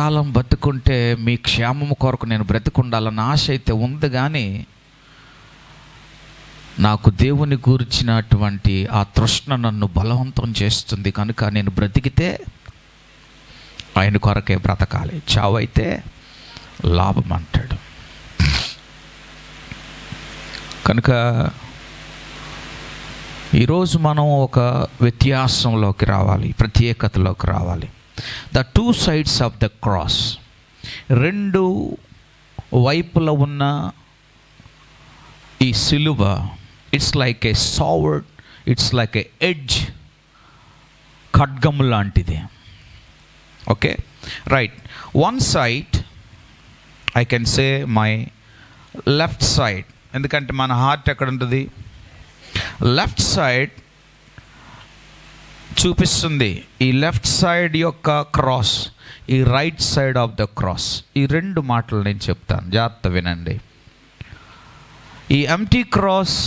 కాలం బతుకుంటే మీ క్షేమము కొరకు నేను బ్రతికుండాలన్న ఆశ అయితే ఉంది, కానీ నాకు దేవుని గురించినటువంటి ఆ తృష్ణ నన్ను బలవంతం చేస్తుంది. కనుక నేను బ్రతికితే ఆయన కొరకే బ్రతకాలి, చావైతే లాభం అంటాడు. కనుక ఈరోజు మనం ఒక వ్యత్యాసంలోకి రావాలి, ప్రత్యేకతలోకి రావాలి. The two sides of the cross, రెండు వైపుల ఉన్న ఈ సిలువ, it's like a sword, it's like a edge, ఖడ్గం లాంటిది. Okay, right. One side I can say my left side, ఎందుకంటే మన హార్ట్ ఎక్కడ ఉంటుంది? లెఫ్ట్ సైడ్ చూపిస్తుంది ఈ లెఫ్ట్ సైడ్ యొక్క క్రాస్, ఈ right side of the cross. ఈ రెండు మాటలు నేను చెప్తాను, జాగ్రత్త వినండి. ఈ empty cross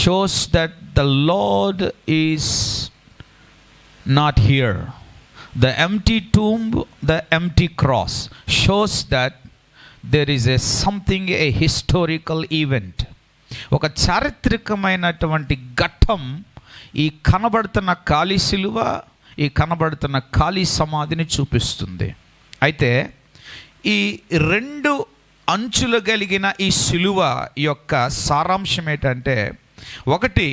shows that the lord is not here. The empty tomb, the empty cross shows that there is a historical event. ఒక చారిత్రకమైనటువంటి ఘట్టం ఈ కనబడుతున్న ఖాళీ సిలువ, ఈ కనబడుతున్న ఖాళీ సమాధిని చూపిస్తుంది. అయితే ఈ రెండు అంచులు కలిగిన ఈ సిలువ యొక్క సారాంశం ఏంటంటే, ఒకటి,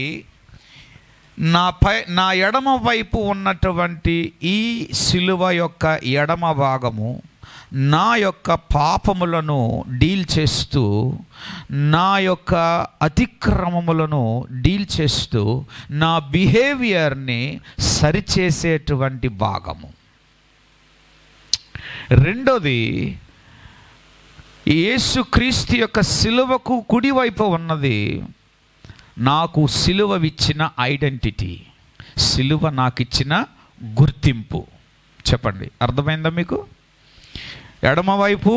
నా ఎడమ వైపు ఉన్నటువంటి ఈ సిలువ యొక్క ఎడమ భాగము నా యొక్క పాపములను డీల్ చేస్తూ, నా యొక్క అతిక్రమములను డీల్ చేస్తూ, నా బిహేవియర్ని సరిచేసేటువంటి భాగము. రెండోది, యేసుక్రీస్తు యొక్క సిలువకు కుడివైపు ఉన్నది నాకు సిలువ ఇచ్చిన ఐడెంటిటీ, సిలువ నాకు ఇచ్చిన గుర్తింపు. చెప్పండి, అర్థమైందా మీకు? ఎడమవైపు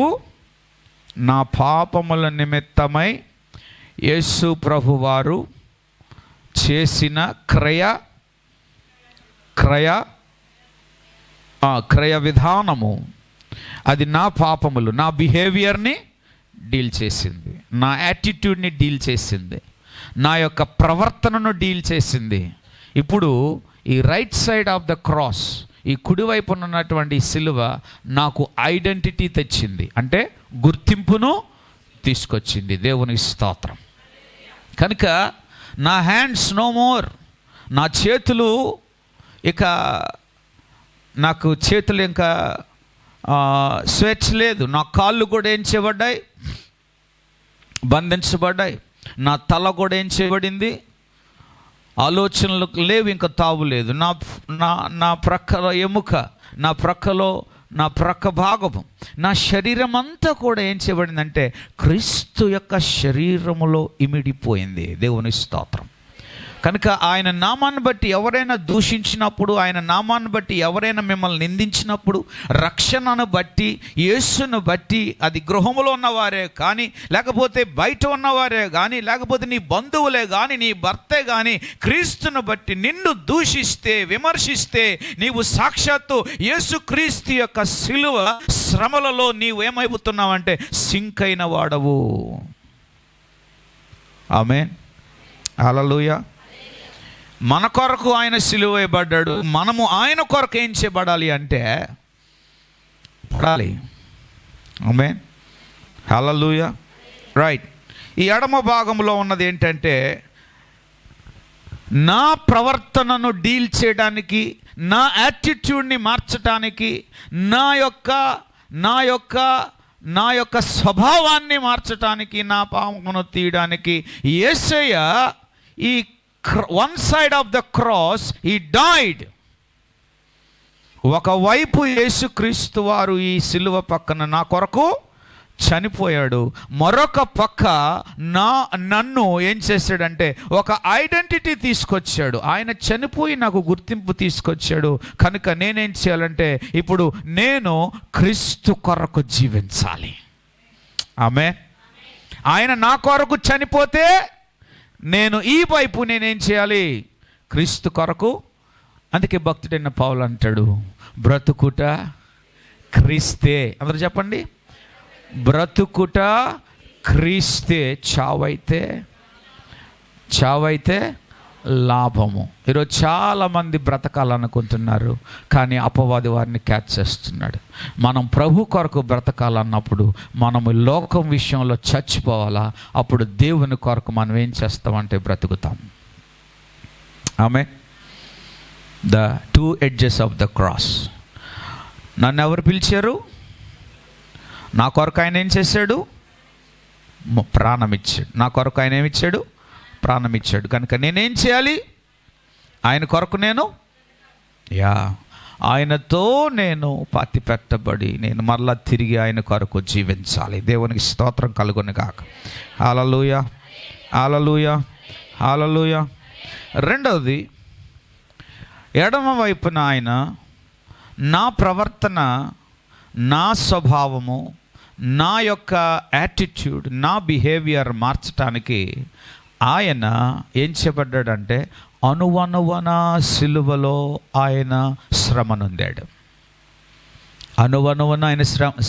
నా పాపముల నిమిత్తమై యేసు ప్రభువారు చేసిన క్రయ విధానము, అది నా పాపములు, నా బిహేవియర్ని డీల్ చేసింది, నా యాటిట్యూడ్ని డీల్ చేసింది, నా యొక్క ప్రవర్తనను డీల్ చేసింది. ఇప్పుడు ఈ right side of the cross, ఈ కుడివైపు ఉన్నటువంటి సిలువ నాకు ఐడెంటిటీ తెచ్చింది, అంటే గుర్తింపును తీసుకొచ్చింది. దేవుని స్తోత్రం. కనుక నా హ్యాండ్స్ నో మోర్, నా చేతులు ఇక, నాకు చేతులు ఇంకా స్వేచ్ఛ లేదు. నా కాళ్ళు కూడా ఏం చేయబడ్డాయి? బంధించబడ్డాయి. నా తల కూడా ఏం చేయబడింది? ఆలోచనలు లేవు, ఇంకా తావు లేదు. నా ప్రక్కలో ఎముక, నా ప్రక్క భాగము, నా శరీరం అంతా కూడా ఏం చేయబడిందంటే క్రీస్తు యొక్క శరీరములో ఇమిడిపోయింది. దేవుని స్తోత్రం. కనుక ఆయన నామాన్ని బట్టి ఎవరైనా దూషించినప్పుడు, ఆయన నామాన్ని బట్టి ఎవరైనా మిమ్మల్ని నిందించినప్పుడు, రక్షణను బట్టి, యేసును బట్టి, అది గృహములో ఉన్నవారే కానీ, లేకపోతే బయట ఉన్నవారే కానీ, లేకపోతే నీ బంధువులే కానీ, నీ భర్తే కానీ, క్రీస్తును బట్టి నిన్ను దూషిస్తే, విమర్శిస్తే, నీవు సాక్షాత్తు యేసుక్రీస్తు యొక్క సిలువ శ్రమలలో నీవు ఏమైపోతున్నావంటే సింక్ అయిన వాడవు. ఆమేన్, హల్లెలూయా. మన కొరకు ఆయన సిలువ వేయబడ్డాడు, మనము ఆయన కొరకు ఏం చేయబడాలి అంటే పడాలి. ఆమేన్, హల్లెలూయా. రైట్. ఈ ఎడమ భాగంలో ఉన్నది ఏంటంటే నా ప్రవర్తనను డీల్ చేయడానికి, నా యాటిట్యూడ్ని మార్చడానికి, నా యొక్క స్వభావాన్ని మార్చడానికి, నా పాపమును తీయడానికి యేసయ్య ఈ one side of the cross he died. ఒకవైపు యేసుక్రీస్తు వారు ఈ సిలువ పక్కన నా కొరకు చనిపోయాడు, మరొక పక్క నన్ను ఏం చేశాడంటే ఒక ఐడెంటిటీ తీసుకొచ్చాడు. ఆయన చనిపోయి నాకు గుర్తింపు తీసుకొచ్చాడు. కనుక నేనేం చేయాలంటే ఇప్పుడు నేను క్రీస్తు కొరకు జీవించాలి. ఆమేన్. ఆయన నా కొరకు చనిపోతే నేను ఈ వైపు నేనేం చేయాలి? క్రీస్తు కొరకు. అందుకే భక్తుడైన పౌలు అంటాడు, బ్రతుకుట క్రీస్తే. అందరూ చెప్పండి, బ్రతుకుట క్రీస్తే, చావైతే లాభము. ఈరోజు చాలామంది బ్రతకాలనుకుంటున్నారు, కానీ అపవాది వారిని క్యాచ్ చేస్తున్నాడు. మనం ప్రభు కొరకు బ్రతకాలన్నప్పుడు మనము లోకం విషయంలో చచ్చిపోవాలా, అప్పుడు దేవుని కొరకు మనం ఏం చేస్తామంటే బ్రతుకుతాం. ఆమె the two edges of the cross. నన్ను ఎవరు పిలిచారు? నా కొరకు ఆయన ఏం చేశాడు? ప్రాణం ఇచ్చాడు. నా కొరకు ఆయన ఏమిచ్చాడు? ప్రాణం ఇచ్చాడు. కనుక నేనేం చేయాలి? ఆయన కొరకు నేను ఆయనతో నేను పాతి పెట్టబడి నేను మరలా తిరిగి ఆయన కొరకు జీవించాలి. దేవునికి స్తోత్రం కలుగును గాక. హల్లెలూయా, హల్లెలూయా, హల్లెలూయా. రెండవది, ఎడమ వైపున ఆయన నా ప్రవర్తన, నా స్వభావము, నా యొక్క యాటిట్యూడ్, నా బిహేవియర్ మార్చటానికి ఆయన ఏం చేయబడ్డాడంటే అణువణువన సిలువలో ఆయన శ్రమ నొందాడు. అణువణువన ఆయన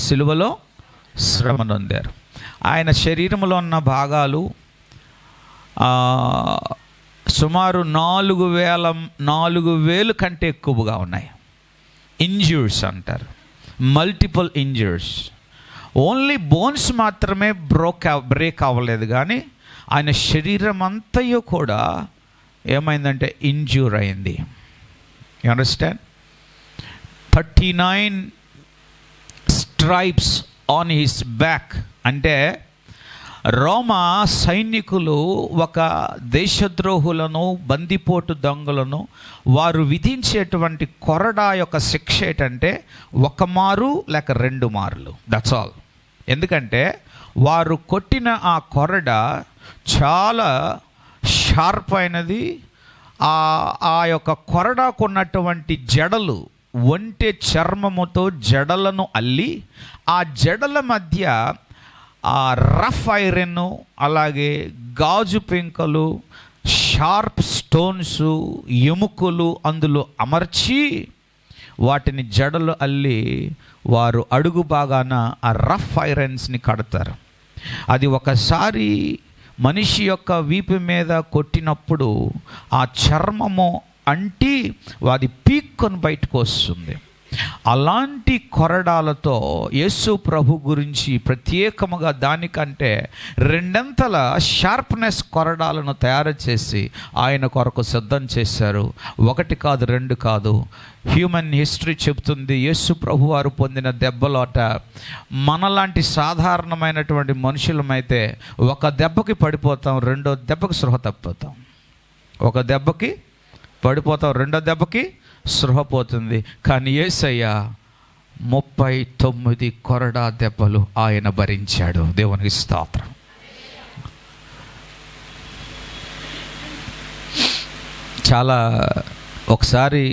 సిలువలో శ్రమ నొందారు. ఆయన శరీరంలో ఉన్న భాగాలు సుమారు 4,000 కంటే ఎక్కువగా ఉన్నాయి. ఇంజ్యూర్స్ అంటారు, మల్టిపుల్ ఇంజ్యూర్స్. ఓన్లీ బోన్స్ మాత్రమే బ్రేక్ అవ్వలేదు, కానీ ఆయన శరీరం అంతయు కూడా ఏమైందంటే ఇంజ్యూర్ అయింది. You understand? 39 stripes on his back. అంటే రోమా సైనికులు ఒక దేశద్రోహులను, బందిపోటు దొంగలను వారు విధించేటువంటి కొరడా యొక్క శిక్ష ఏంటంటే 1 మారు లేక 2 మార్లు. That's all. ఎందుకంటే వారు కొట్టిన ఆ కొరడ చాలా షార్ప్ అయినది. ఆ యొక్క కొరడాకు ఉన్నటువంటి జడలు ఒంటె చర్మముతో జడలను అల్లి, ఆ జడల మధ్య ఆ రఫ్ ఐరన్, అలాగే గాజు పెంకలు, షార్ప్ స్టోన్స్, ఎముకలు అందులో అమర్చి వాటిని జడలు అల్లి వారు అడుగు భాగాన ఆ రఫ్ ఐరన్స్ని కడతారు. అది ఒకసారి మనిషి యొక్క వీపు మీద కొట్టినప్పుడు ఆ చర్మము అంటి అది పీక్కొని బయటకు వస్తుంది. అలాంటి కొరడాలతో యేసు ప్రభు గురించి ప్రత్యేకముగా దానికంటే 2 షార్ప్నెస్ కొరడాలను తయారు చేసి ఆయన కొరకు సిద్ధం చేశారు. 1 కాదు, 2 కాదు. హ్యూమన్ హిస్టరీ చెప్తుంది యేసు ప్రభు వారు పొందిన దెబ్బలోట మనలాంటి సాధారణమైనటువంటి మనుషులమైతే 1 దెబ్బకి పడిపోతాం, 2వ దెబ్బకి స్పృహ తప్పిపోతాం. 1 దెబ్బకి పడిపోతాం, 2వ దెబ్బకి స్పృహ పోతుంది. కానీ యేసయ్య 39 కొరడా దెబ్బలు ఆయన భరించాడు. దేవునికి స్తోత్రం. చాలా ఒకసారి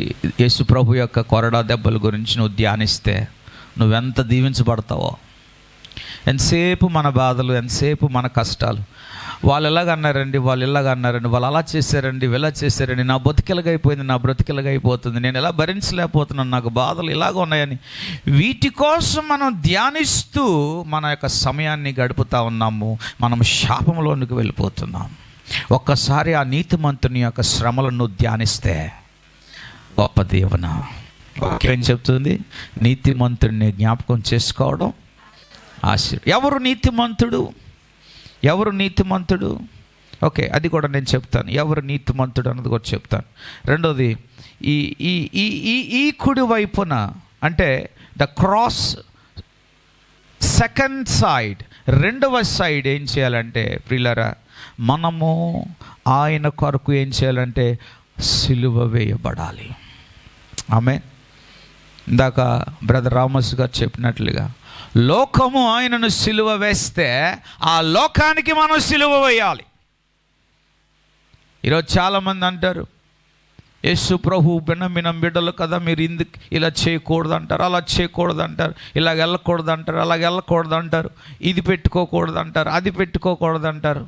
యేసు ప్రభు యొక్క కొరడా దెబ్బల గురించి నువ్వు ధ్యానిస్తే నువ్వెంత దీవించబడతావో. ఎంతసేపు మన బాధలు, ఎంతసేపు మన కష్టాలు. వాళ్ళు ఎలాగన్నారండి, వాళ్ళు ఇలాగన్నారండి, వాళ్ళు అలా చేశారండి, ఇలా చేశారండి, నా బతికెలగైపోయింది, నా బ్రతికెలగైపోతుంది, నేను ఎలా భరించలేకపోతున్నాను, నాకు బాధలు ఇలాగ ఉన్నాయని వీటి కోసం మనం ధ్యానిస్తూ మన యొక్క సమయాన్ని గడుపుతూ ఉన్నాము. మనం శాపంలోనికి వెళ్ళిపోతున్నాం. ఒక్కసారి ఆ నీతిమంతుని యొక్క శ్రమలను ధ్యానిస్తే గొప్ప దీవెన. ఏం చెప్తుంది? నీతిమంతుడిని జ్ఞాపకం చేసుకోవడం ఆశీర్వాదం. ఎవరు నీతిమంతుడు? ఎవరు నీతిమంతుడు? ఓకే, అది కూడా నేను చెప్తాను. ఎవరు నీతిమంతుడు అన్నది కూడా చెప్తాను. రెండోది, ఈ ఈ ఈ ఈ ఈ కుడి వైపున అంటే ద క్రాస్ సెకండ్ సైడ్, 2వ సైడ్ ఏం చేయాలంటే ప్రియులారా, మనము ఆయన కొరకు ఏం చేయాలంటే సిలువ వేయబడాలి. ఆమె ఇందాక బ్రదర్ రామస్ గారు చెప్పినట్లుగా లోకము ఆయనను సిలువ వేస్తే ఆ లోకానికి మనం సిలువ వేయాలి. ఈరోజు చాలామంది అంటారు యేసు ప్రభు బిన్నమినం బిడ్డలు కదా, మీరు ఇందుకు ఇలా చేయకూడదు అంటారు, అలా చేయకూడదు అంటారు, ఇలాగ వెళ్ళకూడదు అంటారు, అలాగ వెళ్ళకూడదు అంటారు, ఇది పెట్టుకోకూడదు అంటారు, అది పెట్టుకోకూడదు అంటారు.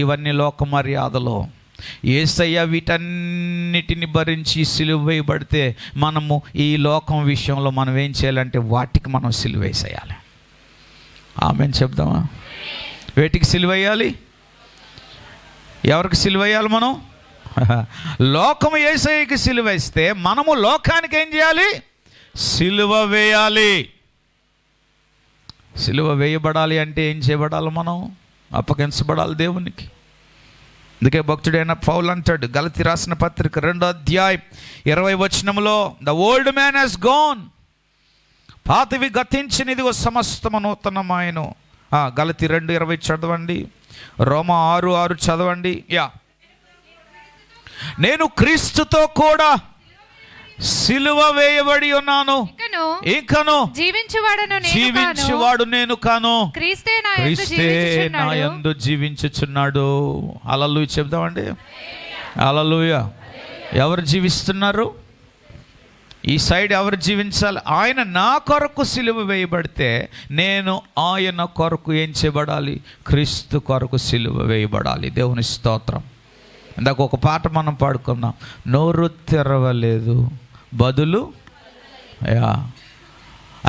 ఇవన్నీ లోక మర్యాదలో. యేసయ్య వీటన్నిటిని భరించి సిలువ వేయబడితే మనము ఈ లోకం విషయంలో మనం ఏం చేయాలంటే వాటికి మనం సిలువ వేసేయాలి. ఆమేన్ చెప్దామా? వేటికి సిలువ వేయాలి? ఎవరికి సిలువ వేయాలి? మనం లోకము యేసయ్యకి సిలువ వేస్తే మనము లోకానికి ఏం చేయాలి? సిలువ వేయాలి. సిలువ వేయబడాలి అంటే ఏం చేయబడాలి? మనం అప్పగించబడాలి దేవునికి. అందుకే భక్తుడైన పౌలు అంటాడు, గలతీ రాసిన పత్రిక 2వ అధ్యాయం 20వ వచనంలో, the old man has gone, పాతవి గతించినది సమస్తము నూతనమాయెను. గలతీ 2:20 చదవండి. రోమా 6:6 చదవండి. నేను క్రీస్తుతో కూడా సిలువ వేయబడి ఉన్నాను, ఇంకను జీవించువాడు నేను కాను, క్రీస్తే నా యందు జీవించుచున్నాడు. హల్లెలూయా చెప్దామండి. హల్లెలూయా. ఎవరు జీవిస్తున్నారు? ఈ సైడ్ ఎవరు జీవించాలి? ఆయన నా కొరకు సిలువ వేయబడితే నేను ఆయన కొరకు ఏం చేయబడాలి? క్రీస్తు కొరకు సిలువ వేయబడాలి. దేవుని స్తోత్రం. ఇందాక ఒక పాట మనం పాడుకున్నాం, నోరు తెరవలేదు బదులు.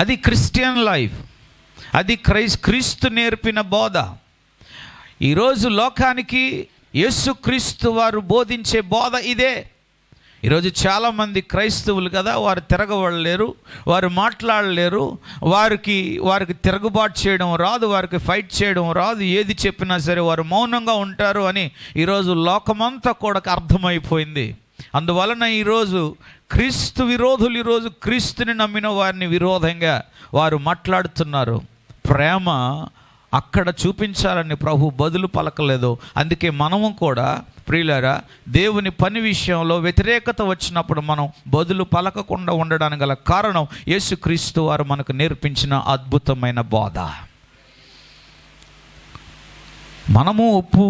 అది క్రిస్టియన్ లైఫ్, అది క్రీస్తు నేర్పిన బోధ. ఈరోజు లోకానికి యేసుక్రీస్తు వారు బోధించే బోధ ఇదే. ఈరోజు చాలామంది క్రైస్తవులు కదా, వారు తిరగబడలేరు, వారు మాట్లాడలేరు, వారికి తిరుగుబాటు చేయడం రాదు, వారికి ఫైట్ చేయడం రాదు, ఏది చెప్పినా సరే వారు మౌనంగా ఉంటారు అని ఈరోజు లోకమంతా కూడా అర్థమైపోయింది. అందువలన ఈరోజు క్రీస్తు విరోధులు ఈరోజు క్రీస్తుని నమ్మిన వారిని విరోధంగా వారు మాట్లాడుతున్నారు. ప్రేమ అక్కడ చూపించాలని ప్రభు బదులు పలకలేదు. అందుకే మనము కూడా ప్రియులారా, దేవుని పని విషయంలో వ్యతిరేకత వచ్చినప్పుడు మనం బదులు పలకకుండా ఉండడానికి గల కారణం యేసుక్రీస్తు వారు మనకు నేర్పించిన అద్భుతమైన బోధ. మనము ఉప్పు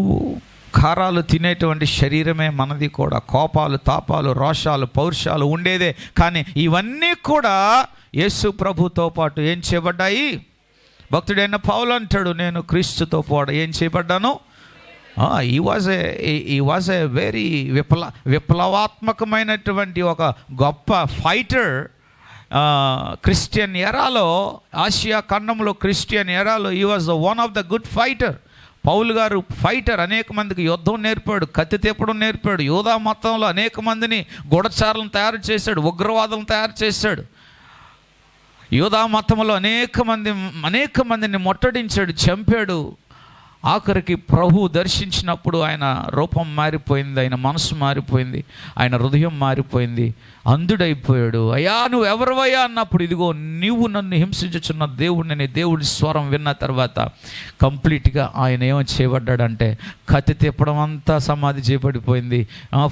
కారాలు తినేటువంటి శరీరమే మనది కూడా. కోపాలు, తాపాలు, రోషాలు, పౌరుషాలు ఉండేదే. కానీ ఇవన్నీ కూడా యేసు ప్రభుతో పాటు ఏం చేయబడ్డాయి? భక్తుడైన పౌలు అంటాడు, నేను క్రీస్తుతో పాటు ఏం చేయబడ్డాను? ఈ వాజ్ ఏ వెరీ విప్లవాత్మకమైనటువంటి ఒక గొప్ప ఫైటర్. క్రిస్టియన్ ఎరాలో, ఆసియా ఖండంలో క్రిస్టియన్ ఎరాలో ఈ was one of the good fighter. Paul గారు ఫైటర్. అనేక మందికి యుద్ధం నేర్పాడు, కత్తి తెప్పడం నేర్పాడు. యూదా మతంలో అనేక మందిని గూఢచారులను తయారు చేశాడు, ఉగ్రవాదులను తయారు చేశాడు. యూదా మతంలో అనేక మందిని ముట్టడించాడు, చంపాడు. ఆఖరికి ప్రభు దర్శించినప్పుడు ఆయన రూపం మారిపోయింది, ఆయన మనసు మారిపోయింది, ఆయన హృదయం మారిపోయింది, అంధుడైపోయాడు. అయ్యా నువ్వు ఎవరివయ్యా అన్నప్పుడు, ఇదిగో నీవు నన్ను హింసించుచున్న దేవుడిని, దేవుడి స్వరం విన్న తర్వాత కంప్లీట్గా ఆయన ఏమో చేయబడ్డాడంటే కత్తి తిప్పడం అంతా సమాధి చేయబడిపోయింది.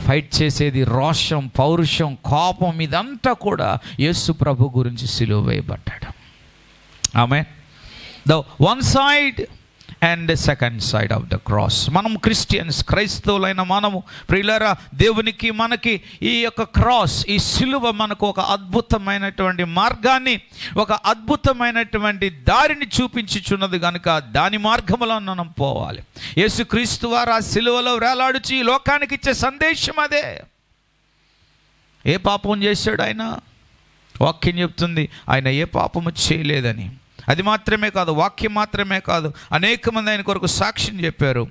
ఫైట్ చేసేది రోషం, పౌరుషం, కోపం, ఇదంతా కూడా యేసు ప్రభు గురించి సిలువ వేయబడ్డాడు. Amen. The one side and second side of the cross. మనం క్రిస్టియన్స్, క్రైస్తవులైన మనము ప్రియులారా, దేవునికి మనకి ఈ యొక్క క్రాస్, ఈ సిలువ మనకు ఒక అద్భుతమైనటువంటి మార్గాన్ని, ఒక అద్భుతమైనటువంటి దారిని చూపించుచున్నది కనుక దాని మార్గంలో మనం పోవాలి. యేసుక్రీస్తు వారు ఆ సిలువలో వేలాడుచి ఈ లోకానికి ఇచ్చే సందేశం అదే. ఏ పాపం చేశాడు ఆయన? వాక్యం చెప్తుంది ఆయన ఏ పాపము చేయలేదని. అది మాత్రమే కాదు, వాక్యం మాత్రమే కాదు, అనేక మంది ఆయన కొరకు సాక్ష్యం చెప్పారు.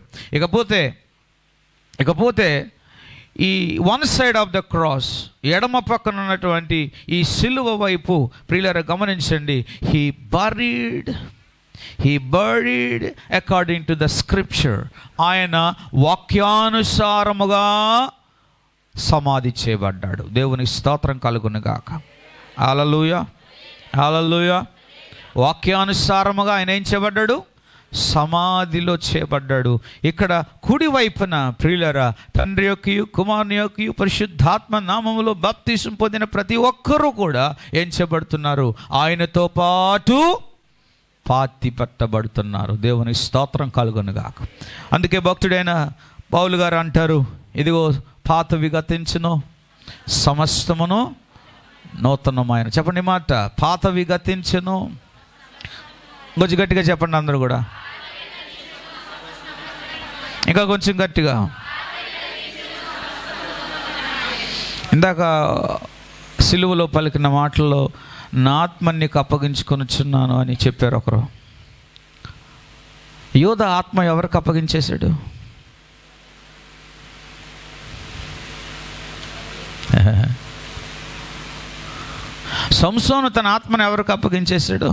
ఇకపోతే ఈ one side of the cross, ఎడమ పక్కన ఉన్నటువంటి ఈ సిలువ వైపు ప్రియులారా గమనించండి, he buried according to the scripture. ఆయన వాక్యానుసారముగా సమాధి చేయబడ్డాడు. దేవునికి స్తోత్రం కలుగును గాక. హల్లెలూయా, హల్లెలూయా. వాక్యానుసారముగా ఆయన ఏం చేయబడ్డాడు? సమాధిలో చేయబడ్డాడు. ఇక్కడ కుడి వైపున ప్రియులరా, తండ్రి యొక్కయు కుమారుని యొక్కయు పరిశుద్ధాత్మ నామములో బాప్తిసం పొందిన ప్రతి ఒక్కరూ కూడా ఏం చేయబడుతున్నారు? ఆయనతో పాటు పాతి పట్టబడుతున్నారు. దేవుని స్తోత్రం కలుగునుగాక. అందుకే భక్తుడైన పౌలు గారు అంటారు, ఇదిగో పాతవి గతించును, సమస్తమును నూతనమైన. చెప్పండి మాట, పాతవి గతించును. కొంచెం గట్టిగా చెప్పండి అందరూ కూడా, ఇంకా కొంచెం గట్టిగా. ఇందాక సిలువలో పలికిన మాటల్లో నా ఆత్మ నీకు అప్పగించుకొనుచున్నాను అని చెప్పారు ఒకరు. యోధ ఆత్మ ఎవరికి అప్పగించేశాడు? సంసోను తన ఆత్మను ఎవరికి అప్పగించేశాడు?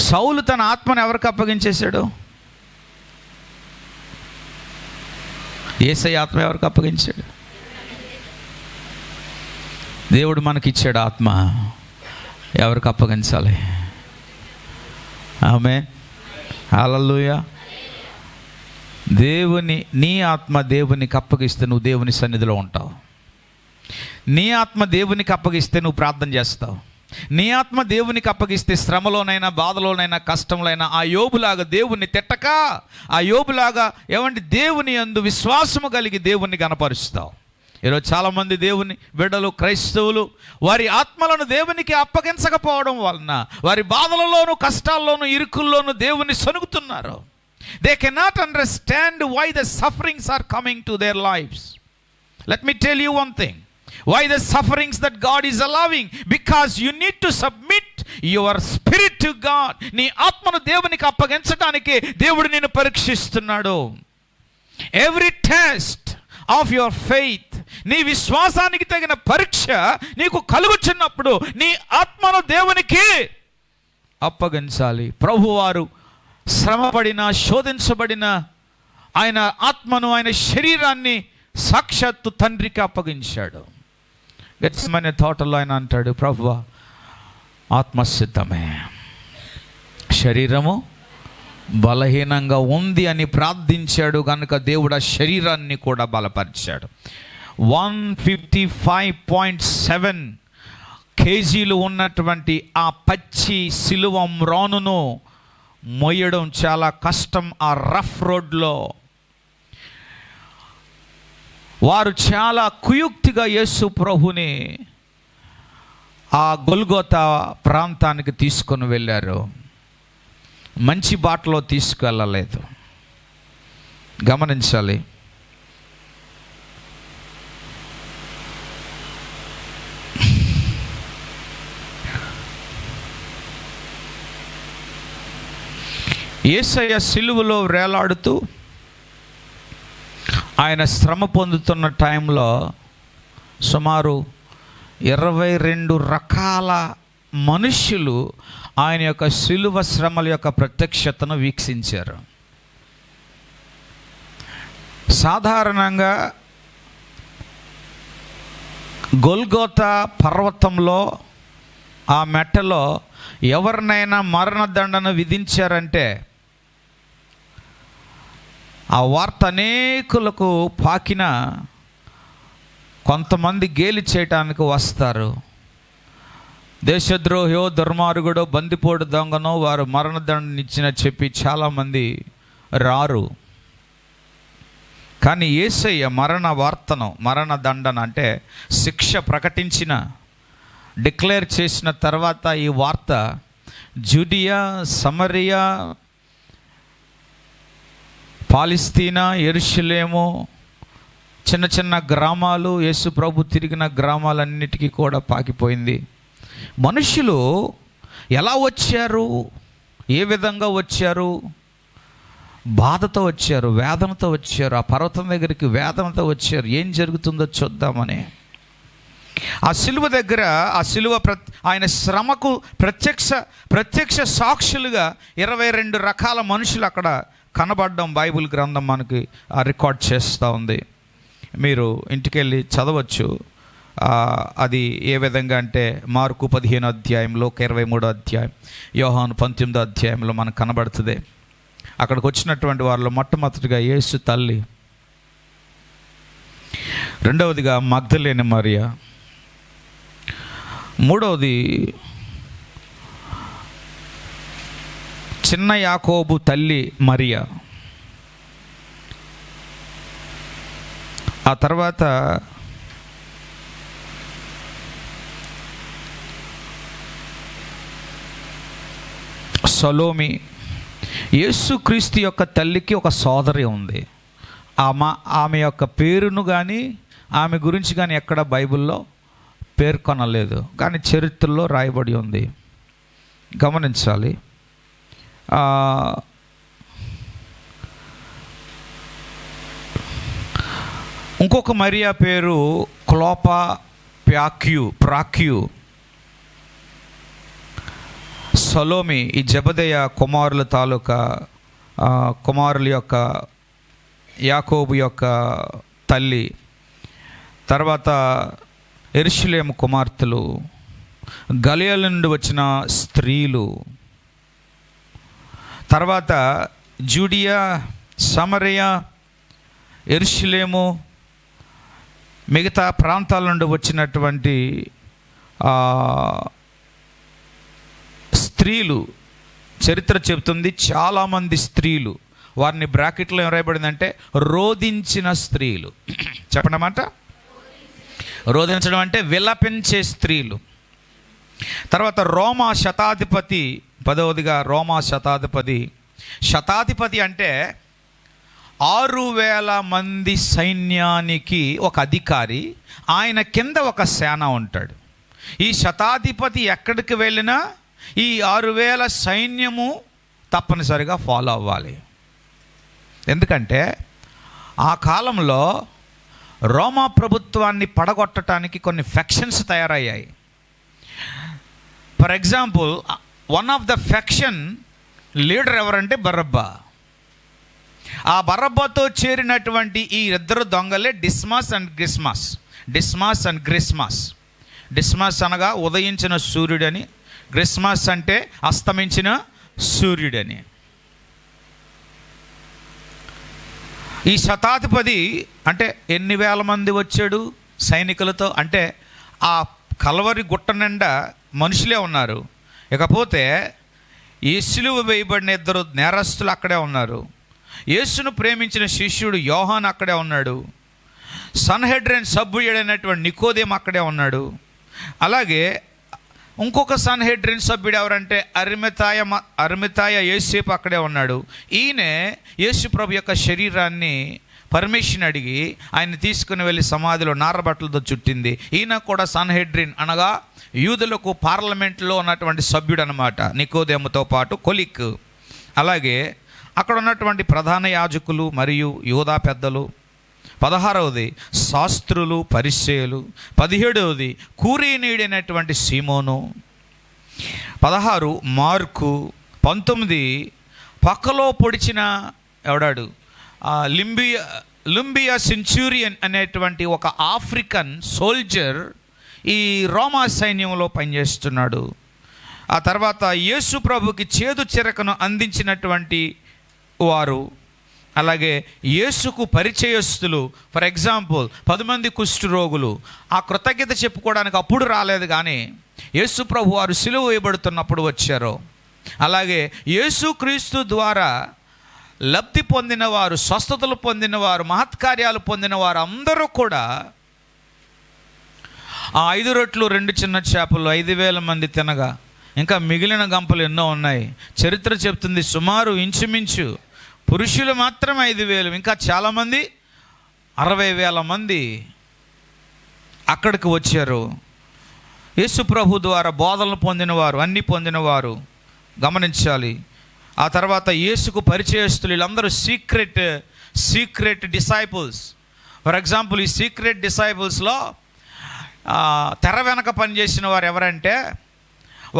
సౌలు తన ఆత్మను ఎవరికి అప్పగించేశాడు? యేసయ్య ఆత్మ ఎవరికి అప్పగించాడు? దేవుడు మనకిచ్చాడు ఆత్మ, ఎవరికి అప్పగించాలి? ఆమేన్, హల్లెలూయా. నీ ఆత్మ దేవునికి అప్పగిస్తే నువ్వు దేవుని సన్నిధిలో ఉంటావు. నీ ఆత్మ దేవునికి అప్పగిస్తే నువ్వు ప్రార్థన చేస్తావు. నీ ఆత్మ దేవునికి అప్పగిస్తే శ్రమలోనైనా, బాధలోనైనా, కష్టంలోనైనా ఆ యోబులాగా దేవుణ్ణి తిట్టక, ఆ యోబులాగా దేవుని యందు విశ్వాసము కలిగి దేవుణ్ణి గణపరుస్తావు. ఈరోజు చాలామంది దేవుని బిడ్డలు, క్రైస్తవులు వారి ఆత్మలను దేవునికి అప్పగించకపోవడం వలన వారి బాధలలోనూ, కష్టాల్లోనూ, ఇరుకుల్లోనూ దేవుని సనుగుతున్నారు. They cannot understand why the sufferings are coming to their lives. Let me tell you one thing. Why the sufferings that God is allowing? Because you need to submit your spirit to God. నీ ఆత్మను దేవునికి అప్పగించడానికి దేవుడు నిన్ను పరీక్షిస్తున్నాడు. Every test of your faith, నీ విశ్వాసానికి తగిన పరీక్ష నీకు కలుగుచున్నప్పుడు నీ ఆత్మను దేవునికి అప్పగించాలి. ప్రభువారు శ్రమపడిన, శోధించబడిన ఆయన ఆత్మను, ఆయన శరీరాన్ని సాక్షాత్తు తండ్రికి అప్పగించాడు. గెత్సేమనే తోటలో ఆయన అంటాడు, ప్రభువా ఆత్మసిద్ధమే, శరీరము బలహీనంగా ఉంది అని ప్రార్థించాడు కనుక దేవుడు ఆ శరీరాన్ని కూడా బలపరిచాడు. 155.7 కేజీలు ఉన్నటువంటి ఆ పచ్చి సిలువ మ్రానును మోయడం చాలా కష్టం. ఆ రఫ్ రోడ్లో వారు చాలా కుయుక్తిగా యేసు ప్రభుని ఆ గొల్గోతా ప్రాంతానికి తీసుకొని వెళ్ళారు. మంచి బాటలో తీసుకెళ్ళలేదు. గమనించాలి. యేసయ్య సిలువలో వేలాడుతూ ఆయన శ్రమ పొందుతున్న టైంలో సుమారు 22 రకాల మనుష్యులు ఆయన యొక్క సిలువ శ్రమల యొక్క ప్రత్యక్షతను వీక్షించారు. సాధారణంగా గొల్గోతా పర్వతంలో ఆ మెట్టలో ఎవరినైనా మరణదండన విధించారంటే ఆ వార్త అనేకులకు పాకిన కొంతమంది గేలి చేయటానికి వస్తారు. దేశద్రోహో, దుర్మార్గుడో, బందిపోటు దొంగనో వారు మరణదండనిచ్చిన చెప్పి చాలామంది రారు. కానీ యేసయ్య మరణ వార్తను, మరణదండన అంటే శిక్ష ప్రకటించిన, డిక్లేర్ చేసిన తర్వాత ఈ వార్త జుడియా, సమరియా, పాలస్తీనా, యెరూషలేము, చిన్న చిన్న గ్రామాలు, యేసు ప్రభు తిరిగిన గ్రామాలన్నిటికీ కూడా పాకిపోయింది. మనుషులు ఎలా వచ్చారు, ఏ విధంగా వచ్చారు? బాధతో వచ్చారు, వేదనతో వచ్చారు. ఆ పర్వతం దగ్గరికి వేదనతో వచ్చారు. ఏం జరుగుతుందో చూద్దామని. ఆ సిలువ దగ్గర, ఆ సిలువ ఆయన శ్రమకు ప్రత్యక్ష సాక్షులుగా 22 రకాల మనుషులు అక్కడ కనబడడం బైబిల్ గ్రంథం మనకి రికార్డ్ చేస్తూ ఉంది. మీరు ఇంటికెళ్ళి చదవచ్చు. అది ఏ విధంగా అంటే మార్కు 15వ అధ్యాయంలో, 23వ అధ్యాయం, యోహాను 19వ అధ్యాయంలో మనకు కనబడుతుంది. అక్కడికి వచ్చినటువంటి వారిలో మొట్టమొదటిగా యేసు తల్లి, రెండవదిగా మగ్దలేనే మరియా, మూడవది చిన్న యాకోబు తల్లి మరియా, ఆ తర్వాత సలోమి. యేసుక్రీస్తు యొక్క తల్లికి ఒక సోదరి ఉంది. ఆమె యొక్క పేరును కానీ ఆమె గురించి కానీ ఎక్కడ బైబిల్లో పేర్కొనలేదు, కానీ చరిత్రలో రాయబడి ఉంది. గమనించాలి. ఇంకొక మరియా పేరు క్లోపా ప్రాక్యూ. సలోమి, ఈ జెబెదయి కుమారుల తాలూకా కుమారుల యొక్క యాకోబు యొక్క తల్లి. తర్వాత యెరూషలేము కుమార్తెలు, గలిలయ నుండి వచ్చిన స్త్రీలు, తర్వాత జూడియా, సమరయ, యెరూషలేము, మిగతా ప్రాంతాల నుండి వచ్చినటువంటి స్త్రీలు. చరిత్ర చెబుతుంది చాలామంది స్త్రీలు, వారిని బ్రాకెట్లో ఏం రాయబడిందంటే రోదించిన స్త్రీలు. చెప్పండమాట, రోదించడం అంటే విలపించే స్త్రీలు. తర్వాత రోమా శతాధిపతి, 10వదిగా రోమా శతాధిపతి. శతాధిపతి అంటే 6,000 మంది సైన్యానికి ఒక అధికారి, ఆయన కింద ఒక సేన ఉంటాడు. ఈ శతాధిపతి ఎక్కడికి వెళ్ళినా ఈ 6,000 సైన్యము తప్పనిసరిగా ఫాలో అవ్వాలి. ఎందుకంటే ఆ కాలంలో రోమా ప్రభుత్వాన్ని పడగొట్టడానికి కొన్ని ఫ్యాక్షన్స్ తయారయ్యాయి. For example, one of the faction leader ఎవరంటే బరబ్బా. ఆ బరబ్బాతో చేరినటువంటి ఈ ఇద్దరు దొంగలే డిస్మాస్ అండ్ గ్రిస్మాస్. డిస్మాస్ అనగా ఉదయించిన సూర్యుడని, గ్రిస్మాస్ అంటే అస్తమించిన సూర్యుడని. ఈ శతాధిపతి అంటే ఎన్ని వేల మంది వచ్చాడు సైనికులతో అంటే ఆ కల్వరి గుట్ట నిండా మనుషులే ఉన్నారు. ఇకపోతే ఈ సిలువ వేయబడిన 2 నేరస్తులు అక్కడే ఉన్నారు. యేసును ప్రేమించిన శిష్యుడు యోహాన్ అక్కడే ఉన్నాడు. సన్హెడ్రిన్ సభ్యుడైనటువంటి నికోదేము అక్కడే ఉన్నాడు. అలాగే ఇంకొక సన్హెడ్రిన్ సభ్యుడు ఎవరంటే అరిమతాయ యోసేపు అక్కడే ఉన్నాడు. ఈయనే యేసు ప్రభు యొక్క శరీరాన్ని పర్మిషన్ అడిగి ఆయన తీసుకుని వెళ్ళి సమాధిలో నారబట్టలతో చుట్టింది. ఈయన కూడా సన్హెడ్రిన్ అనగా యూదులకు పార్లమెంట్లో ఉన్నటువంటి సభ్యుడు అనమాట, నికోదేముతో పాటు కొలిక్. అలాగే అక్కడ ఉన్నటువంటి ప్రధాన యాజకులు మరియు యూదా పెద్దలు. 16వది శాస్త్రులు, పరిసయ్యులు. 17వది కురేనీయుడైనటువంటి సీమోను. 16 మార్కు. 19 పక్కలో పొడిచిన ఎవడాడు లుంబియా సెంచూరియన్ అనేటువంటి ఒక ఆఫ్రికన్ సోల్జర్ ఈ రోమా సైన్యంలో పనిచేస్తున్నాడు. ఆ తర్వాత యేసు ప్రభుకి చేదు చిరకను అందించినటువంటి వారు, అలాగే యేసుకు పరిచయస్తులు. ఫర్ ఎగ్జాంపుల్ 10 మంది కుష్ఠరోగులు ఆ కృతజ్ఞత చెప్పుకోవడానికి అప్పుడు రాలేదు, కానీ యేసు ప్రభు వారు సిలువ వేయబడుతున్నప్పుడు వచ్చారు. అలాగే యేసుక్రీస్తు ద్వారా లబ్ధి పొందినవారు, స్వస్థతలు పొందినవారు, మహత్కార్యాలు పొందినవారు అందరూ కూడా ఆ 5 రొట్టెలు 2 చిన్న చేపలు 5,000 మంది తినగా ఇంకా మిగిలిన గంపలు ఎన్నో ఉన్నాయి. చరిత్ర చెప్తుంది సుమారు ఇంచుమించు పురుషులు మాత్రం 5,000, ఇంకా చాలామంది 60,000 మంది అక్కడికి వచ్చారు. యేసు ప్రభు ద్వారా బోధనలు పొందినవారు, అన్నీ పొందినవారు. గమనించాలి. ఆ తర్వాత యేసుకు పరిచయస్తులు వీళ్ళందరూ సీక్రెట్ డిసైపుల్స్. ఫర్ ఎగ్జాంపుల్ ఈ సీక్రెట్ డిసైపుల్స్లో తెర వెనక పనిచేసిన వారు ఎవరంటే,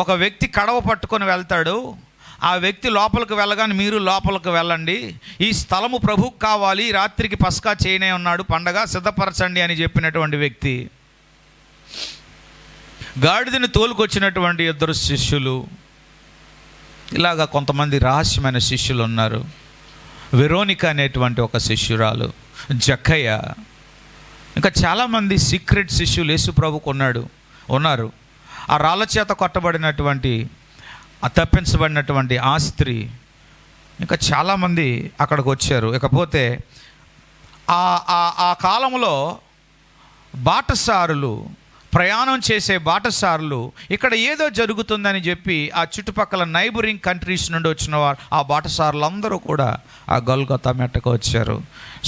ఒక వ్యక్తి కడవ పట్టుకొని వెళ్తాడు, ఆ వ్యక్తి లోపలికి వెళ్ళగానే మీరు లోపలికి వెళ్ళండి, ఈ స్థలము ప్రభువుకు కావాలి, రాత్రికి పస్కా చేయనే ఉన్నాడు, పండగ సిద్ధపరచండి అని చెప్పినటువంటి వ్యక్తి. గాడిదని తోలుకొచ్చినటువంటి 2 శిష్యులు. ఇలాగా కొంతమంది రహస్యమైన శిష్యులు ఉన్నారు. వెరోనిక అనేటువంటి ఒక శిష్యురాలు, జక్కయ్య, ఇంకా చాలామంది సీక్రెట్ శిష్యులు యేసు ప్రభుకు ఉన్నారు. ఆ రాళ్ళ చేత కొట్టబడినటువంటి, తప్పించబడినటువంటి ఆ స్త్రీ, ఇంకా చాలామంది అక్కడికి వచ్చారు. ఇకపోతే ఆ కాలంలో బాటసారులు ప్రయాణం చేసే బాటసారులు ఇక్కడ ఏదో జరుగుతుందని చెప్పి ఆ చుట్టుపక్కల నైబరింగ్ కంట్రీస్ నుండి వచ్చిన వారు, ఆ బాటసారులు అందరూ కూడా ఆ గొల్గొతా మెట్టకు వచ్చారు.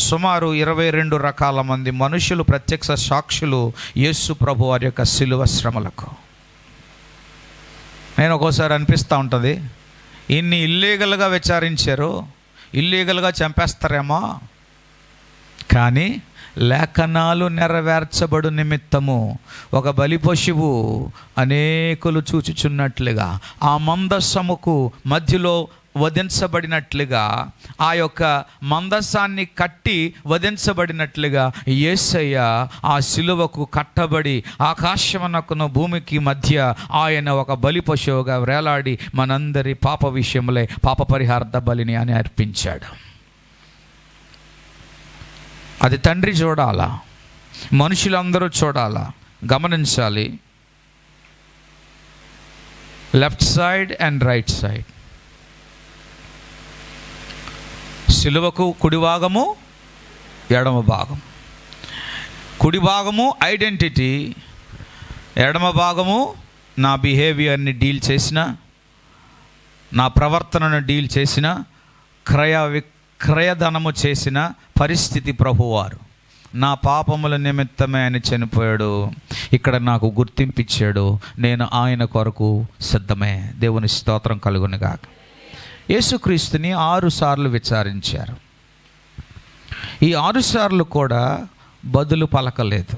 సుమారు 22 రకాల మంది మనుషులు ప్రత్యక్ష సాక్షులు యేసు ప్రభు వారి యొక్క శిలువ శ్రమలకు. నేను ఒక్కోసారి అనిపిస్తూ ఉంటుంది, ఇన్ని ఇల్లీగల్గా విచారించారు, ఇల్లీగల్గా చంపేస్తారేమో, కానీ లేఖనాలు నెరవేర్చబడు నిమిత్తము ఒక బలి పశువు అనేకులు చూచుచున్నట్లుగా, ఆ మందసముకు మధ్యలో వధించబడినట్లుగా, ఆ యొక్క మందసాన్ని కట్టి వధించబడినట్లుగా యేసయ్య ఆ శిలువకు కట్టబడి ఆకాశమునకును భూమికి మధ్య ఆయన ఒక బలి పశువుగా వేలాడి మనందరి పాప విషయములే పాప పరిహార్థ బలిని అని అర్పించాడు. అది తండ్రి చూడాలా, మనుషులందరూ చూడాలా, గమనించాలి. Left side and right side, సిలువకు కుడి భాగము ఎడమ భాగం. కుడి భాగము ఐడెంటిటీ, ఎడమ భాగము నా బిహేవియర్ని డీల్ చేసిన, నా ప్రవర్తనను డీల్ చేసిన, క్రయధనము చేసిన పరిస్థితి ప్రభువారు. నా పాపముల నిమిత్తమే ఆయన చనిపోయాడు, ఇక్కడ నాకు గుర్తింపిచ్చాడు, నేను ఆయన కొరకు సిద్ధమే. దేవుని స్తోత్రం కలుగునుగాక. యేసుక్రీస్తుని 6 సార్లు విచారించారు. ఈ 6 సార్లు కూడా బదులు పలకలేదు.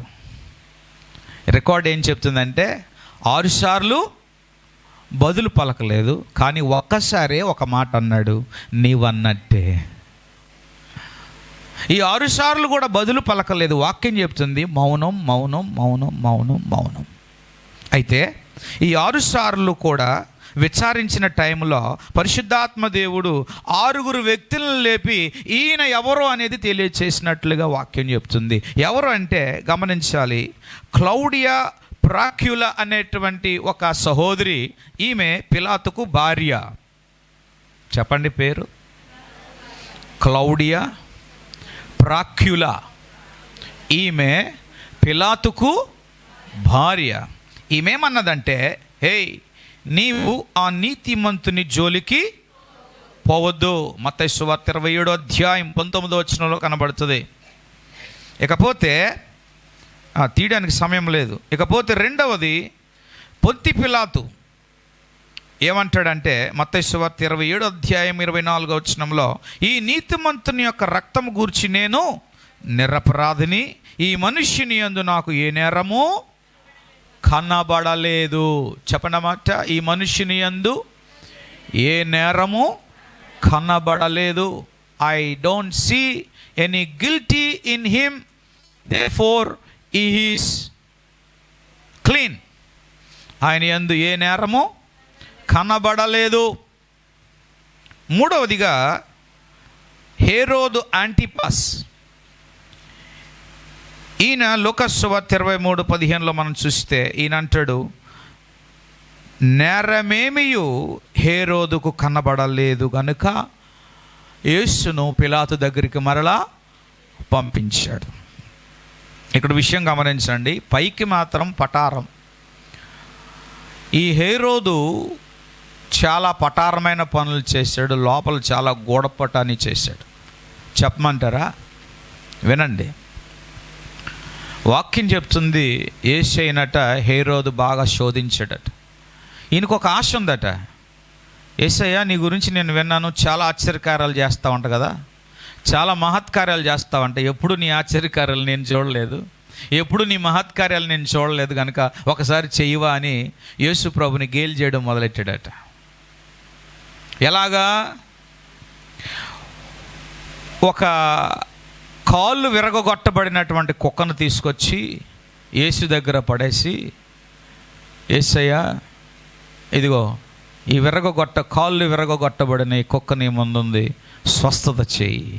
రికార్డ్ ఏం చెప్తుందంటే 6 సార్లు బదులు పలకలేదు, కానీ ఒక్కసారే ఒక మాట అన్నాడు, నీవన్నట్టే. ఈ 6 సార్లు కూడా బదులు పలకలేదు. వాక్యం చెప్తుంది మౌనం మౌనం మౌనం మౌనం మౌనం. అయితే ఈ 6 సార్లు కూడా విచారించిన టైంలో పరిశుద్ధాత్మ దేవుడు 6 వ్యక్తులను లేపి ఈయన ఎవరు అనేది తెలియచేసినట్లుగా వాక్యం చెప్తుంది. ఎవరు అంటే గమనించాలి, క్లౌడియా ప్రాక్యులా అనేటువంటి ఒక సహోదరి, ఈమె పిలాతుకు భార్య. చెప్పండి పేరు, క్లౌడియా ప్రాక్యులా. ఈమె పిలాతుకు భార్య. ఈమెమన్నదంటే, హే, నీవు ఆ నీతిమంతుని జోలికి పోవద్దు. మత్తయి సువార్త 27వ అధ్యాయం 19వ వచనంలో కనబడుతుంది. ఇకపోతే తీయడానికి సమయం లేదు. ఇకపోతే రెండవది, పొంతి పిలాతు ఏమంటాడంటే మత్తయి సువార్త 27వ అధ్యాయం 24వ వచనంలో, ఈ నీతిమంతుని యొక్క రక్తం గూర్చి నేను నిరపరాధిని, ఈ మనుష్యుని యందు నాకు ఏ నేరము కనబడలేదు. చెప్పనమాట, ఈ మనుష్యుని యందు ఏ నేరము కనబడలేదు. I don't see any guilty in him, therefore he is clean. ఆయన యందు ఏ నేరము కనబడలేదు. మూడవదిగా హేరోదు యాంటిపాస్. ఈయన లూకాసు సువార్త 23:15లో మనం చూస్తే ఈయన అంటాడు, నేరమేమియు హేరోదుకు కనబడలేదు గనుక యేసును పిలాతు దగ్గరికి మరలా పంపించాడు. ఇక్కడ విషయం గమనించండి, పైకి మాత్రం పటారం. ఈ హేరోదు చాలా పటారమైన పనులు చేశాడు, లోపల చాలా గూఢపటాన్ని చేశాడు. చెప్పమంటారా? వినండి. వాక్యం చెప్తుంది, యేసయ్యనట హేరోదు బాగా శోధించాడట. ఈయనకు ఒక ఆశ ఉందట, యేసయ్య నీ గురించి నేను విన్నాను, చాలా ఆశ్చర్యకార్యాలు చేస్తావంట కదా, చాలా మహత్కార్యాలు చేస్తావంట, ఎప్పుడు నీ ఆశ్చర్యకార్యాలు నేను చూడలేదు, ఎప్పుడు నీ మహత్కార్యాలు నేను చూడలేదు, కనుక ఒకసారి చెయ్యవా అని యేసు ప్రభుని గేలి చేయడం మొదలెట్టాడట. ఎలాగా? ఒక కాళ్ళు విరగొట్టబడినటువంటి కుక్కను తీసుకొచ్చి యేసు దగ్గర పడేసి, యేసయ్య ఇదిగో ఈ కాళ్ళు విరగొట్టబడిన ఈ కుక్క నీ ముందుంది, స్వస్థత చెయ్యి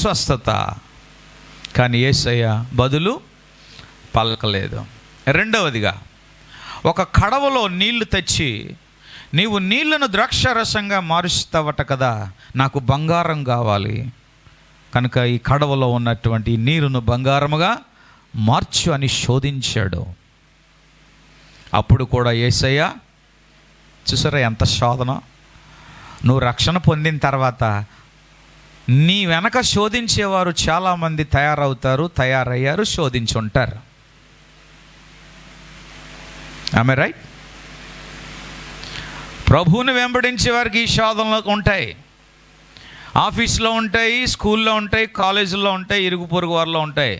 స్వస్థత. కానీ యేసయ్య బదులు పలకలేదు. రెండవదిగా, ఒక కడవలో నీళ్లు తెచ్చి, నీవు నీళ్లను ద్రాక్షారసంగా మారుస్తావట కదా, నాకు బంగారం కావాలి, కనుక ఈ కడవలో ఉన్నటువంటి నీరును బంగారముగా మార్చు అని శోధించాడు. అప్పుడు కూడా యేసయ్య, చూసారా ఎంత శోధన. నువ్వు రక్షణ పొందిన తర్వాత నీ వెనక శోధించేవారు చాలామంది తయారయ్యారు, శోధించుంటారు. ఆమె రైట్. ప్రభువుని వెంబడించే వారికి ఈ శోధనలు ఉంటాయి. ఆఫీస్లో ఉంటాయి, స్కూల్లో ఉంటాయి, కాలేజీల్లో ఉంటాయి, ఇరుగు పొరుగు వారిలో ఉంటాయి,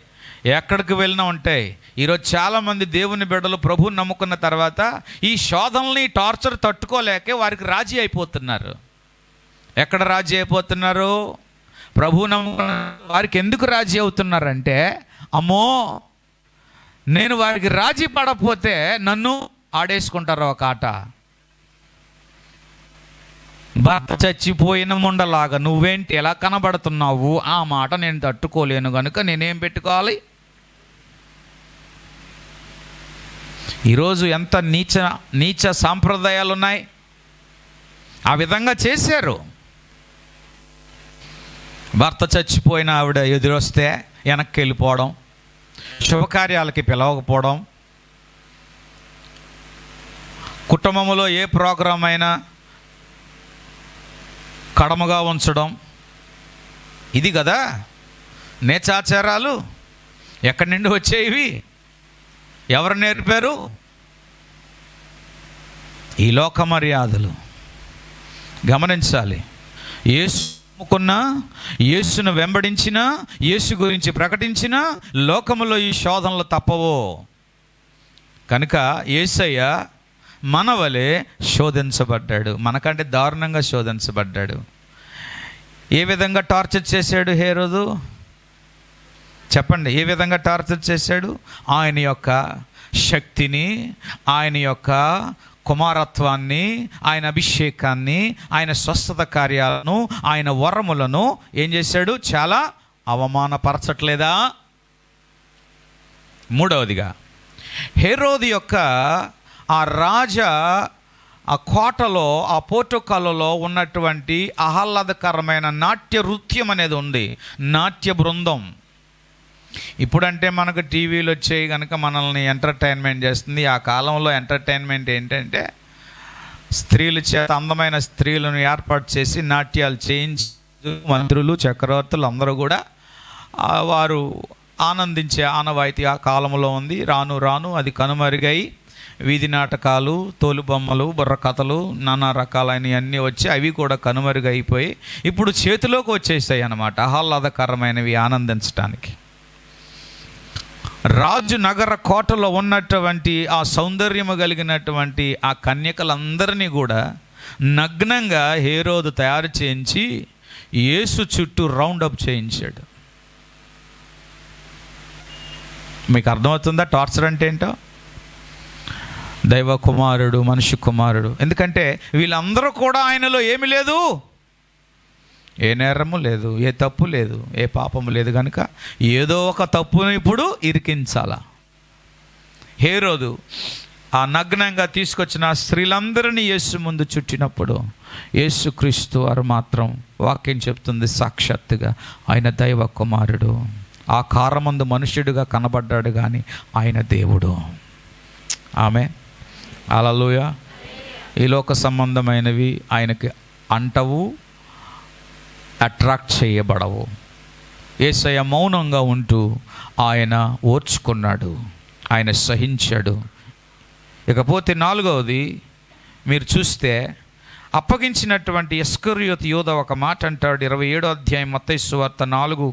ఎక్కడికి వెళ్ళినా ఉంటాయి. ఈరోజు చాలామంది దేవుని బిడ్డలు ప్రభువుని నమ్ముకున్న తర్వాత ఈ శోధనల్ని, టార్చర్ తట్టుకోలేకే వారికి రాజీ అయిపోతున్నారు. ఎక్కడ రాజీ అయిపోతున్నారు? ప్రభువు నమ్ముకున్న వారికి ఎందుకు రాజీ అవుతున్నారంటే, అమ్మో నేను వారికి రాజీ పడకపోతే నన్ను ఆడేసుకుంటారు ఒక ఆట. భర్త చచ్చిపోయిన ముండలాగా నువ్వేంటి ఎలా కనబడుతున్నావు, ఆ మాట నేను తట్టుకోలేను కనుక నేనేం పెట్టుకోవాలి? ఈరోజు ఎంత నీచ సాంప్రదాయాలు ఉన్నాయి. ఆ విధంగా చేశారు. భర్త చచ్చిపోయిన ఆవిడ ఎదురొస్తే వెనక్కి వెళ్ళిపోవడం, శుభకార్యాలకి పిలవకపోవడం, కుటుంబంలో ఏ ప్రోగ్రాం అయినా కడమగా ఉంచడం, ఇది కదా నేచాచారాలు. ఎక్కడి నుండి వచ్చేవి? ఎవరు నేర్పారు? ఈ లోక మర్యాదలు. గమనించాలి. యేసు నమ్ముకున్నా, యేసును వెంబడించినా, యేసు గురించి ప్రకటించినా లోకములో ఈ శోధనలు తప్పవు. కనుక యేసయ్య మనవలే శోధించబడ్డాడు, మనకంటే దారుణంగా శోధించబడ్డాడు. ఏ విధంగా టార్చర్ చేశాడు హేరోదు? చెప్పండి, ఏ విధంగా టార్చర్ చేశాడు? ఆయన యొక్క శక్తిని, ఆయన యొక్క కుమారత్వాన్ని, ఆయన అభిషేకాన్ని, ఆయన స్వస్థత కార్యాలను, ఆయన వరములను ఏం చేశాడు? చాలా అవమానపరచట్లేదా? మూడవదిగా, హేరోదు యొక్క ఆ ఆ కోటలో, ఆ పోర్టుకాలలో ఉన్నటువంటి ఆహ్లాదకరమైన నాట్య నృత్యం అనేది ఉంది, నాట్య బృందం. ఇప్పుడంటే మనకు టీవీలు వచ్చాయి కనుక మనల్ని ఎంటర్టైన్మెంట్ చేస్తుంది. ఆ కాలంలో ఎంటర్టైన్మెంట్ ఏంటంటే స్త్రీల చేత, అందమైన స్త్రీలను ఏర్పాటు చేసి నాట్యాలు చేయించి మంత్రులు, చక్రవర్తులు అందరూ కూడా వారు ఆనందించే ఆనవాయితీ ఆ కాలంలో ఉంది. రాను రాను అది కనుమరుగై వీధి నాటకాలు, తోలుబొమ్మలు, బుర్ర కథలు, నానా రకాలైనవన్నీ వచ్చి అవి కూడా కనుమరుగైపోయి ఇప్పుడు చేతిలోకి వచ్చేసాయి అన్నమాట, ఆహ్లాదకరమైనవి ఆనందించడానికి. రాజు నగర కోటలో ఉన్నటువంటి ఆ సౌందర్యము కలిగినటువంటి ఆ కన్యకలందరినీ కూడా నగ్నంగా హేరోదు తయారు చేయించి యేసు చుట్టూ రౌండప్ చేయించాడు. మీకు అర్థమవుతుందా టార్చర్ అంటే ఏంటో? దైవ కుమారుడు, మనిషి కుమారుడు. ఎందుకంటే వీళ్ళందరూ కూడా ఆయనలో ఏమీ లేదు, ఏ నేరము లేదు, ఏ తప్పు లేదు, ఏ పాపము లేదు. కనుక ఏదో ఒక తప్పును ఇప్పుడు ఇరికించాలా. హేరోదు ఆ నగ్నంగా తీసుకొచ్చిన స్త్రీలందరినీ యేసు ముందు చుట్టినప్పుడు యేసుక్రీస్తు వారు మాత్రం, వాక్యం చెప్తుంది సాక్షాత్తుగా, ఆయన దైవ కుమారుడు, ఆ కారమందు మనుష్యుడిగా కనబడ్డాడు కానీ ఆయన దేవుడు. ఆమె హల్లెలూయా. ఈ లోక సంబంధమైనవి ఆయనకి అంటవు, అట్రాక్ట్ చేయబడవు. యేసయ్య మౌనంగా ఉంటూ ఆయన ఓర్చుకున్నాడు, ఆయన సహించాడు. ఇకపోతే నాలుగవది మీరు చూస్తే, అప్పగించినటువంటి ఇస్కరియోతు యూదా ఒక మాట అంటాడు. 27వ అధ్యాయం మత్తయి సువార్త 4,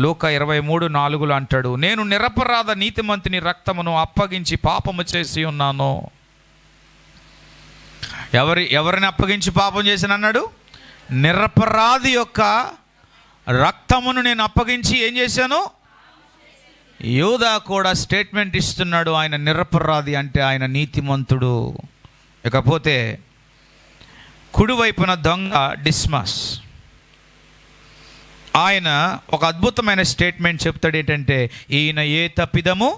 లూకా 23:4 అంటాడు, నేను నిరపరాధ నీతిమంతుని రక్తమును అప్పగించి పాపము చేసి ఉన్నాను. ఎవరిని అప్పగించి పాపం చేసిన అన్నాడు? నిరపరాధి యొక్క రక్తమును నేను అప్పగించి ఏం చేశాను? యూదా కూడా స్టేట్మెంట్ ఇస్తున్నాడు, ఆయన నిరపరాధి అంటే ఆయన నీతిమంతుడు. ఇకపోతే కుడివైపున దొంగ డిస్మస్, ఆయన ఒక అద్భుతమైన స్టేట్మెంట్ చెప్తాడు. ఏంటంటే, ఈయన ఏ తప్పిదము,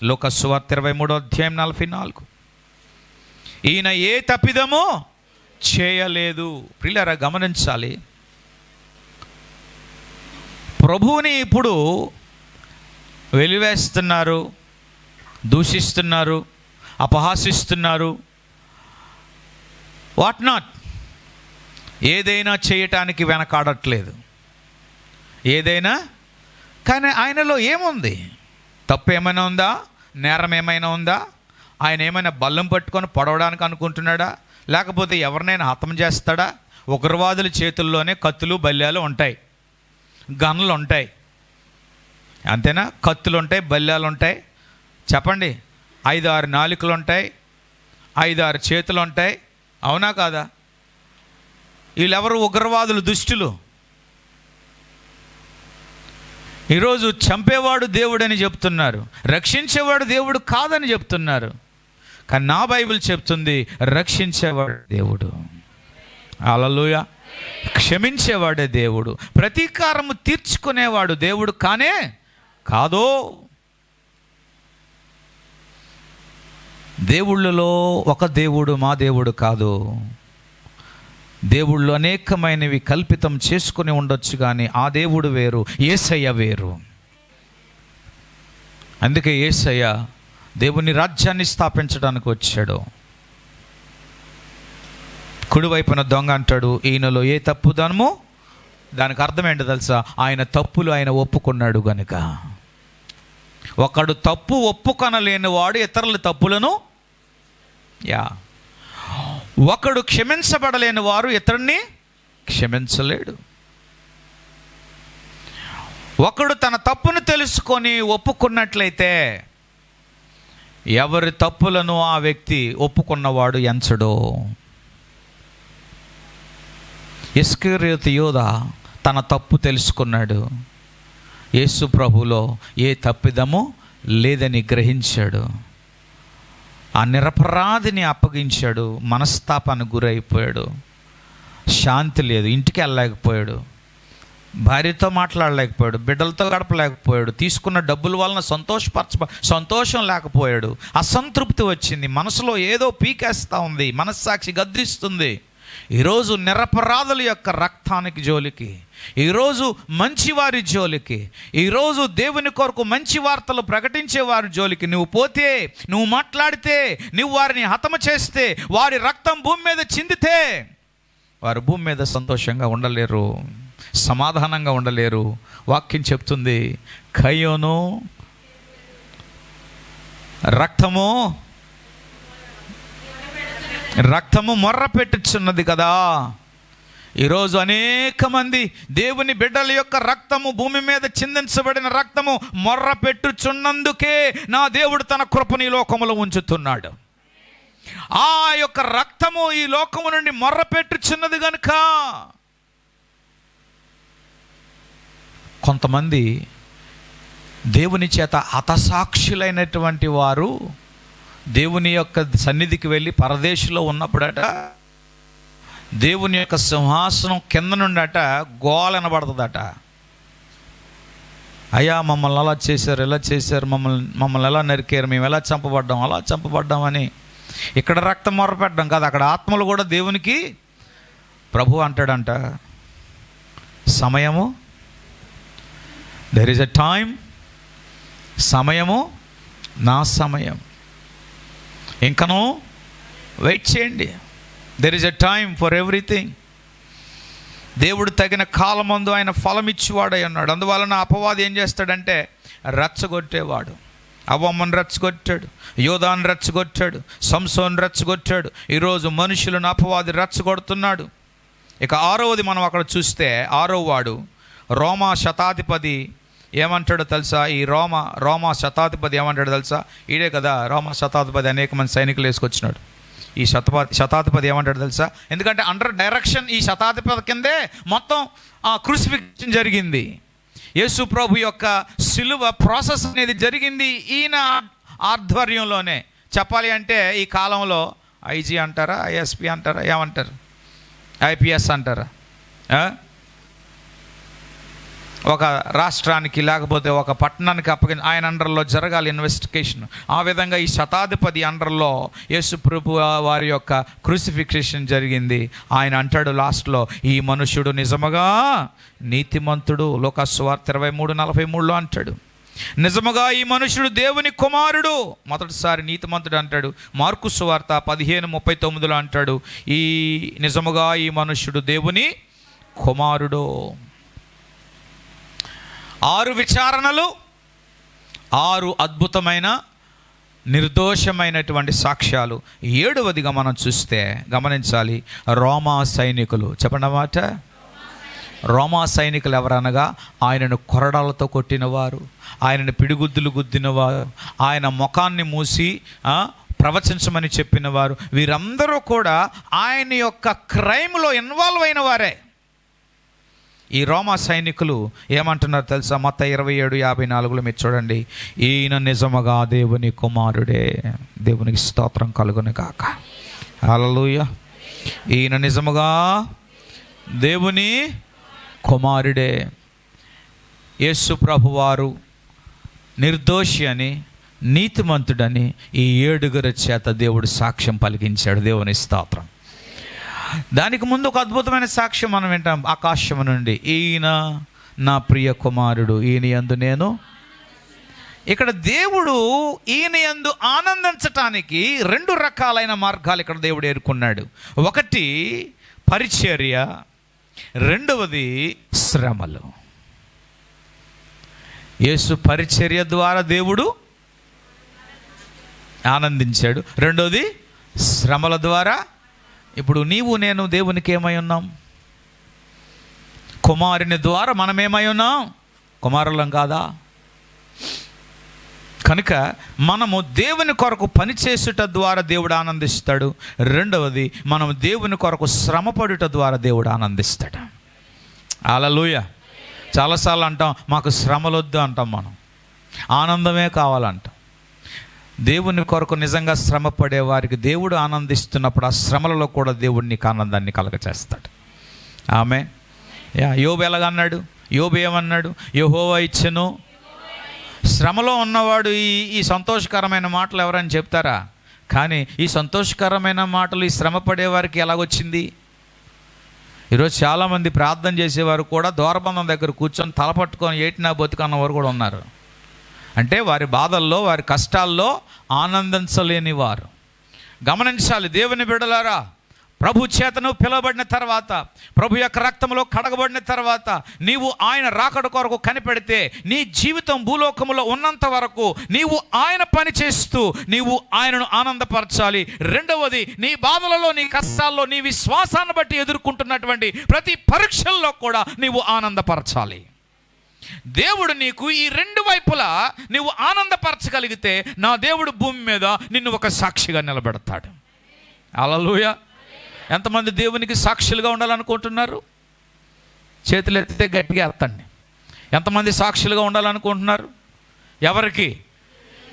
లూకా సువార్త 23వ అధ్యాయం 44, ఈయన ఏ తప్పిదము చేయలేదు. ప్రియులారా గమనించాలి, ప్రభువుని ఇప్పుడు వెలివేస్తున్నారు, దూషిస్తున్నారు, అపహాసిస్తున్నారు, వాట్ నాట్, ఏదైనా చేయటానికి వెనకాడట్లేదు, ఏదైనా. కానీ ఆయనలో ఏముంది? తప్పు ఏమైనా ఉందా? నేరం ఏమైనా ఉందా? ఆయన ఏమైనా బల్లం పట్టుకొని పొడవడానికి అనుకుంటున్నాడా? లేకపోతే ఎవరినైనా హతం చేస్తాడా? ఉగ్రవాదుల చేతుల్లోనే కత్తులు బల్యాలు ఉంటాయి, గన్నులు ఉంటాయి, అంతేనా? కత్తులు ఉంటాయి, బల్యాలు ఉంటాయి. చెప్పండి, 5-6 నాలుకలు ఉంటాయి, 5-6 చేతులు ఉంటాయి, అవునా కాదా? వీళ్ళెవరు? ఉగ్రవాదులు, దుష్టులు. ఈరోజు చంపేవాడు దేవుడని చెప్తున్నారు, రక్షించేవాడు దేవుడు కాదని చెప్తున్నారు. కానీ నా బైబిల్ చెప్తుంది రక్షించేవాడు దేవుడు. హల్లెలూయా. క్షమించేవాడే దేవుడు, ప్రతీకారము తీర్చుకునేవాడు దేవుడు కానే కాదో. దేవుళ్ళలో ఒక దేవుడు మా దేవుడు కాదు. దేవుళ్ళు అనేకమైనవి కల్పితం చేసుకుని ఉండొచ్చు, కానీ ఆ దేవుడు వేరు, యేసయ్య వేరు. అందుకే యేసయ్య దేవుని రాజ్యాన్ని స్థాపించడానికి వచ్చాడు. కుడివైపున దొంగ అంటాడు, ఈయనలో ఏ తప్పుదనము. దానికి అర్థం ఏంటో తెలుసా? ఆయన తప్పులు ఆయన ఒప్పుకున్నాడు గనుక. ఒకడు తప్పు ఒప్పుకొనలేని వాడు ఇతరుల తప్పులను ఒకడు క్షమించబడలేని వారు ఇతరుని క్షమించలేడు. ఒకడు తన తప్పును తెలుసుకొని ఒప్పుకున్నట్లయితే ఎవరి తప్పులను ఆ వ్యక్తి ఒప్పుకున్నవాడు ఎంచడో. ఇస్కరియోతు యూదా తన తప్పు తెలుసుకున్నాడు, యేసు ప్రభులో ఏ తప్పిదము లేదని గ్రహించాడు. ఆ నిరపరాధిని అప్పగించాడు, మనస్తాపానికి గురైపోయాడు, శాంతి లేదు, ఇంటికి వెళ్ళలేకపోయాడు, భార్యతో మాట్లాడలేకపోయాడు, బిడ్డలతో గడపలేకపోయాడు, తీసుకున్న డబ్బుల వలన సంతోషం లేకపోయాడు, అసంతృప్తి వచ్చింది, మనసులో ఏదో పీకేస్తూ ఉంది, మనస్సాక్షి గద్దిస్తుంది. ఈరోజు నిరపరాధుల యొక్క రక్తానికి జోలికి, ఈరోజు మంచివారి జోలికి, ఈరోజు దేవుని కొరకు మంచి వార్తలు ప్రకటించే వారి జోలికి నువ్వు పోతే, నువ్వు మాట్లాడితే, నువ్వు వారిని హతము చేస్తే, వారి రక్తం భూమి మీద చిందితే వారు భూమి మీద సంతోషంగా ఉండలేరు, సమాధానంగా ఉండలేరు. వాక్యం చెప్తుంది, కయ్యోను రక్తము మొర్ర పెట్టుచున్నది కదా. ఈరోజు అనేక మంది దేవుని బిడ్డల యొక్క రక్తము, భూమి మీద చిందించబడిన రక్తము మొర్ర పెట్టుచున్నందుకే నా దేవుడు తన కృపను ఈ లోకములో ఉంచుతున్నాడు. ఆ యొక్క రక్తము ఈ లోకము నుండి మొర్ర పెట్టుచున్నది గనుక కొంతమంది దేవుని చేత హతసాక్షులైనటువంటి వారు దేవుని యొక్క సన్నిధికి వెళ్ళి పరదేశంలో ఉన్నప్పుడట దేవుని యొక్క సింహాసనం కింద నుండట గోల వినబడుతుందట. అయ్యా మమ్మల్ని అలా చేశారు, ఇలా చేశారు, మమ్మల్ని ఎలా నరికారు, మేము ఎలా చంపబడ్డాం, అలా చంపబడ్డామని. ఇక్కడ రక్తం మొరపెట్టడం కాదు, అక్కడ ఆత్మలు కూడా దేవునికి ప్రభు అంటాడంట, సమయము, దెర్ ఈజ్ ఎ టైం, సమయము నా సమయం, ఇంకనూ వెయిట్ చేయండి. There is a time for everything. దేవుడు తగిన కాలమందు ఆయన ఫలం ఇచ్చేవాడై ఉన్నాడు. అందువలన అపవాది ఏం చేస్తాడంటే రెచ్చగొట్టేవాడు. అవ్వమ్మను రెచ్చగొట్టాడు, యోధాను రెచ్చగొట్టాడు, సంసోను రెచ్చగొట్టాడు. ఈరోజు మనుషులను అపవాది రెచ్చగొడుతున్నాడు. ఇక 6వది మనం అక్కడ చూస్తే, 6వ వాడు రోమా శతాధిపతి ఏమంటాడో తెలుసా? ఈ రోమా శతాధిపతి ఏమంటాడో తెలుసా? ఈడే కదా రోమా శతాధిపతి అనేక మంది సైనికులు వేసుకొచ్చినాడు. ఈ శతాధిపతి ఏమంటాడో తెలుసా? ఎందుకంటే అండర్ డైరెక్షన్ ఈ శతాధిపతి కిందే మొత్తం క్రూసిఫిక్షన్ జరిగింది. యేసు ప్రభు యొక్క సిలువ ప్రాసెస్ అనేది జరిగింది ఈయన ఆధ్వర్యంలోనే. చెప్పాలి అంటే ఈ కాలంలో ఐజీ అంటారా, ఐఎస్పి అంటారా, ఏమంటారు, ఐపీఎస్ అంటారా, ఒక రాష్ట్రానికి లేకపోతే ఒక పట్టణానికి ఆయన అండర్లో జరగాలి ఇన్వెస్టిగేషన్. ఆ విధంగా ఈ శతాధిపతి అండర్లో యేసుప్రభు వారి యొక్క క్రూసిఫిక్షన్ జరిగింది. ఆయన అంటాడు లాస్ట్లో, ఈ మనుష్యుడు నిజముగా నీతిమంతుడు. లోకాసు వార్త 23:43 అంటాడు, నిజముగా ఈ మనుషుడు దేవుని కుమారుడు. మొదటిసారి నీతిమంతుడు అంటాడు. మార్కు సువార్త 15:39 అంటాడు, ఈ నిజముగా ఈ మనుషుడు దేవుని కుమారుడు. 6 విచారణలు, 6 అద్భుతమైన నిర్దోషమైనటువంటి సాక్ష్యాలు. 7వదిగా మనం చూస్తే గమనించాలి, రోమా సైనికులు. చెప్పండి మాట. రోమా సైనికులు ఎవరనగా ఆయనను కొరడాలతో కొట్టినవారు, ఆయనను పిడిగుద్దులు గుద్దినవారు, ఆయన ముఖాన్ని మూసి ప్రవచించమని చెప్పినవారు, వీరందరూ కూడా ఆయన యొక్క క్రైమ్లో ఇన్వాల్వ్ అయిన వారే. ఈ రోమా సైనికులు ఏమంటున్నారు తెలుసా? మత్తయి 27:54 మీరు చూడండి, ఈయన నిజముగా దేవుని కుమారుడే. దేవునికి స్తోత్రం కలుగును గాక. హల్లెలూయా. ఈయన నిజముగా దేవుని కుమారుడే. యేసు ప్రభువారు నిర్దోషి అని, నీతిమంతుడని ఈ 7 చేత దేవుడు సాక్ష్యం పలికించాడు. దేవుని స్తోత్రం. దానికి ముందు ఒక అద్భుతమైన సాక్ష్యం మనం వింటాం ఆకాశం నుండి, ఈయన నా ప్రియ కుమారుడు, ఈయన యందు నేను. ఇక్కడ దేవుడు ఈయన యందు ఆనందించటానికి 2 రకాలైన మార్గాలు ఇక్కడ దేవుడు ఏర్కొన్నాడు. ఒకటి పరిచర్య, 2వది శ్రమలు. యేసు పరిచర్య ద్వారా దేవుడు ఆనందించాడు. 2వది శ్రమల ద్వారా. ఇప్పుడు నీవు నేను దేవునికి ఏమై ఉన్నాం? కుమారుని ద్వారా మనం ఏమై ఉన్నాం? కుమారులం కాదా? కనుక మనము దేవుని కొరకు పనిచేసుట ద్వారా దేవుడు ఆనందిస్తాడు. 2వది మనం దేవుని కొరకు శ్రమపడుట ద్వారా దేవుడు ఆనందిస్తాడు. హల్లెలూయా. చాలాసార్లు అంటాం మాకు శ్రమలొద్దు అంటాం, మనం ఆనందమే కావాలంటాం. దేవుని కొరకు నిజంగా శ్రమ పడే వారికి దేవుడు ఆనందిస్తున్నప్పుడు ఆ శ్రమలలో కూడా దేవుడు నీకు ఆనందాన్ని కలగచేస్తాడు. ఆమె. యోబు ఎలాగన్నాడు? యోబు ఏమన్నాడు? యెహోవా ఇచ్చెను. శ్రమలో ఉన్నవాడు ఈ సంతోషకరమైన మాటలు ఎవరైనా చెప్తారా? కానీ ఈ సంతోషకరమైన మాటలు ఈ శ్రమ పడేవారికి ఎలాగొచ్చింది? ఈరోజు చాలామంది ప్రార్థన చేసేవారు కూడా ద్వారబంధం దగ్గర కూర్చొని తలపట్టుకొని ఏటినా బతుకన్నవారు కూడా ఉన్నారు. అంటే వారి బాధల్లో, వారి కష్టాల్లో ఆనందించలేని వారు. గమనించాలి దేవుని బిడ్డలారా, ప్రభు చేతను పిలువబడిన తర్వాత, ప్రభు యొక్క రక్తంలో కడగబడిన తర్వాత నీవు ఆయన రాకడ కొరకు కనిపెడితే నీ జీవితం భూలోకములో ఉన్నంత వరకు నీవు ఆయన పని చేస్తూ నీవు ఆయనను ఆనందపరచాలి. 2వది నీ బాధలలో, నీ కష్టాల్లో, నీ విశ్వాసాన్ని బట్టి ఎదుర్కొంటున్నటువంటి ప్రతి పరీక్షల్లో కూడా నీవు ఆనందపరచాలి. దేవుడు నీకు ఈ 2 వైపులా నీవు ఆనందపరచగలిగితే నా దేవుడు భూమి మీద నిన్ను ఒక సాక్షిగా నిలబెడతాడు. హల్లెలూయా. ఎంతమంది దేవునికి సాక్షులుగా ఉండాలనుకుంటున్నారు? చేతులు ఎత్తితే గట్టిగా ఎత్తండి. ఎంతమంది సాక్షులుగా ఉండాలనుకుంటున్నారు? ఎవరికి?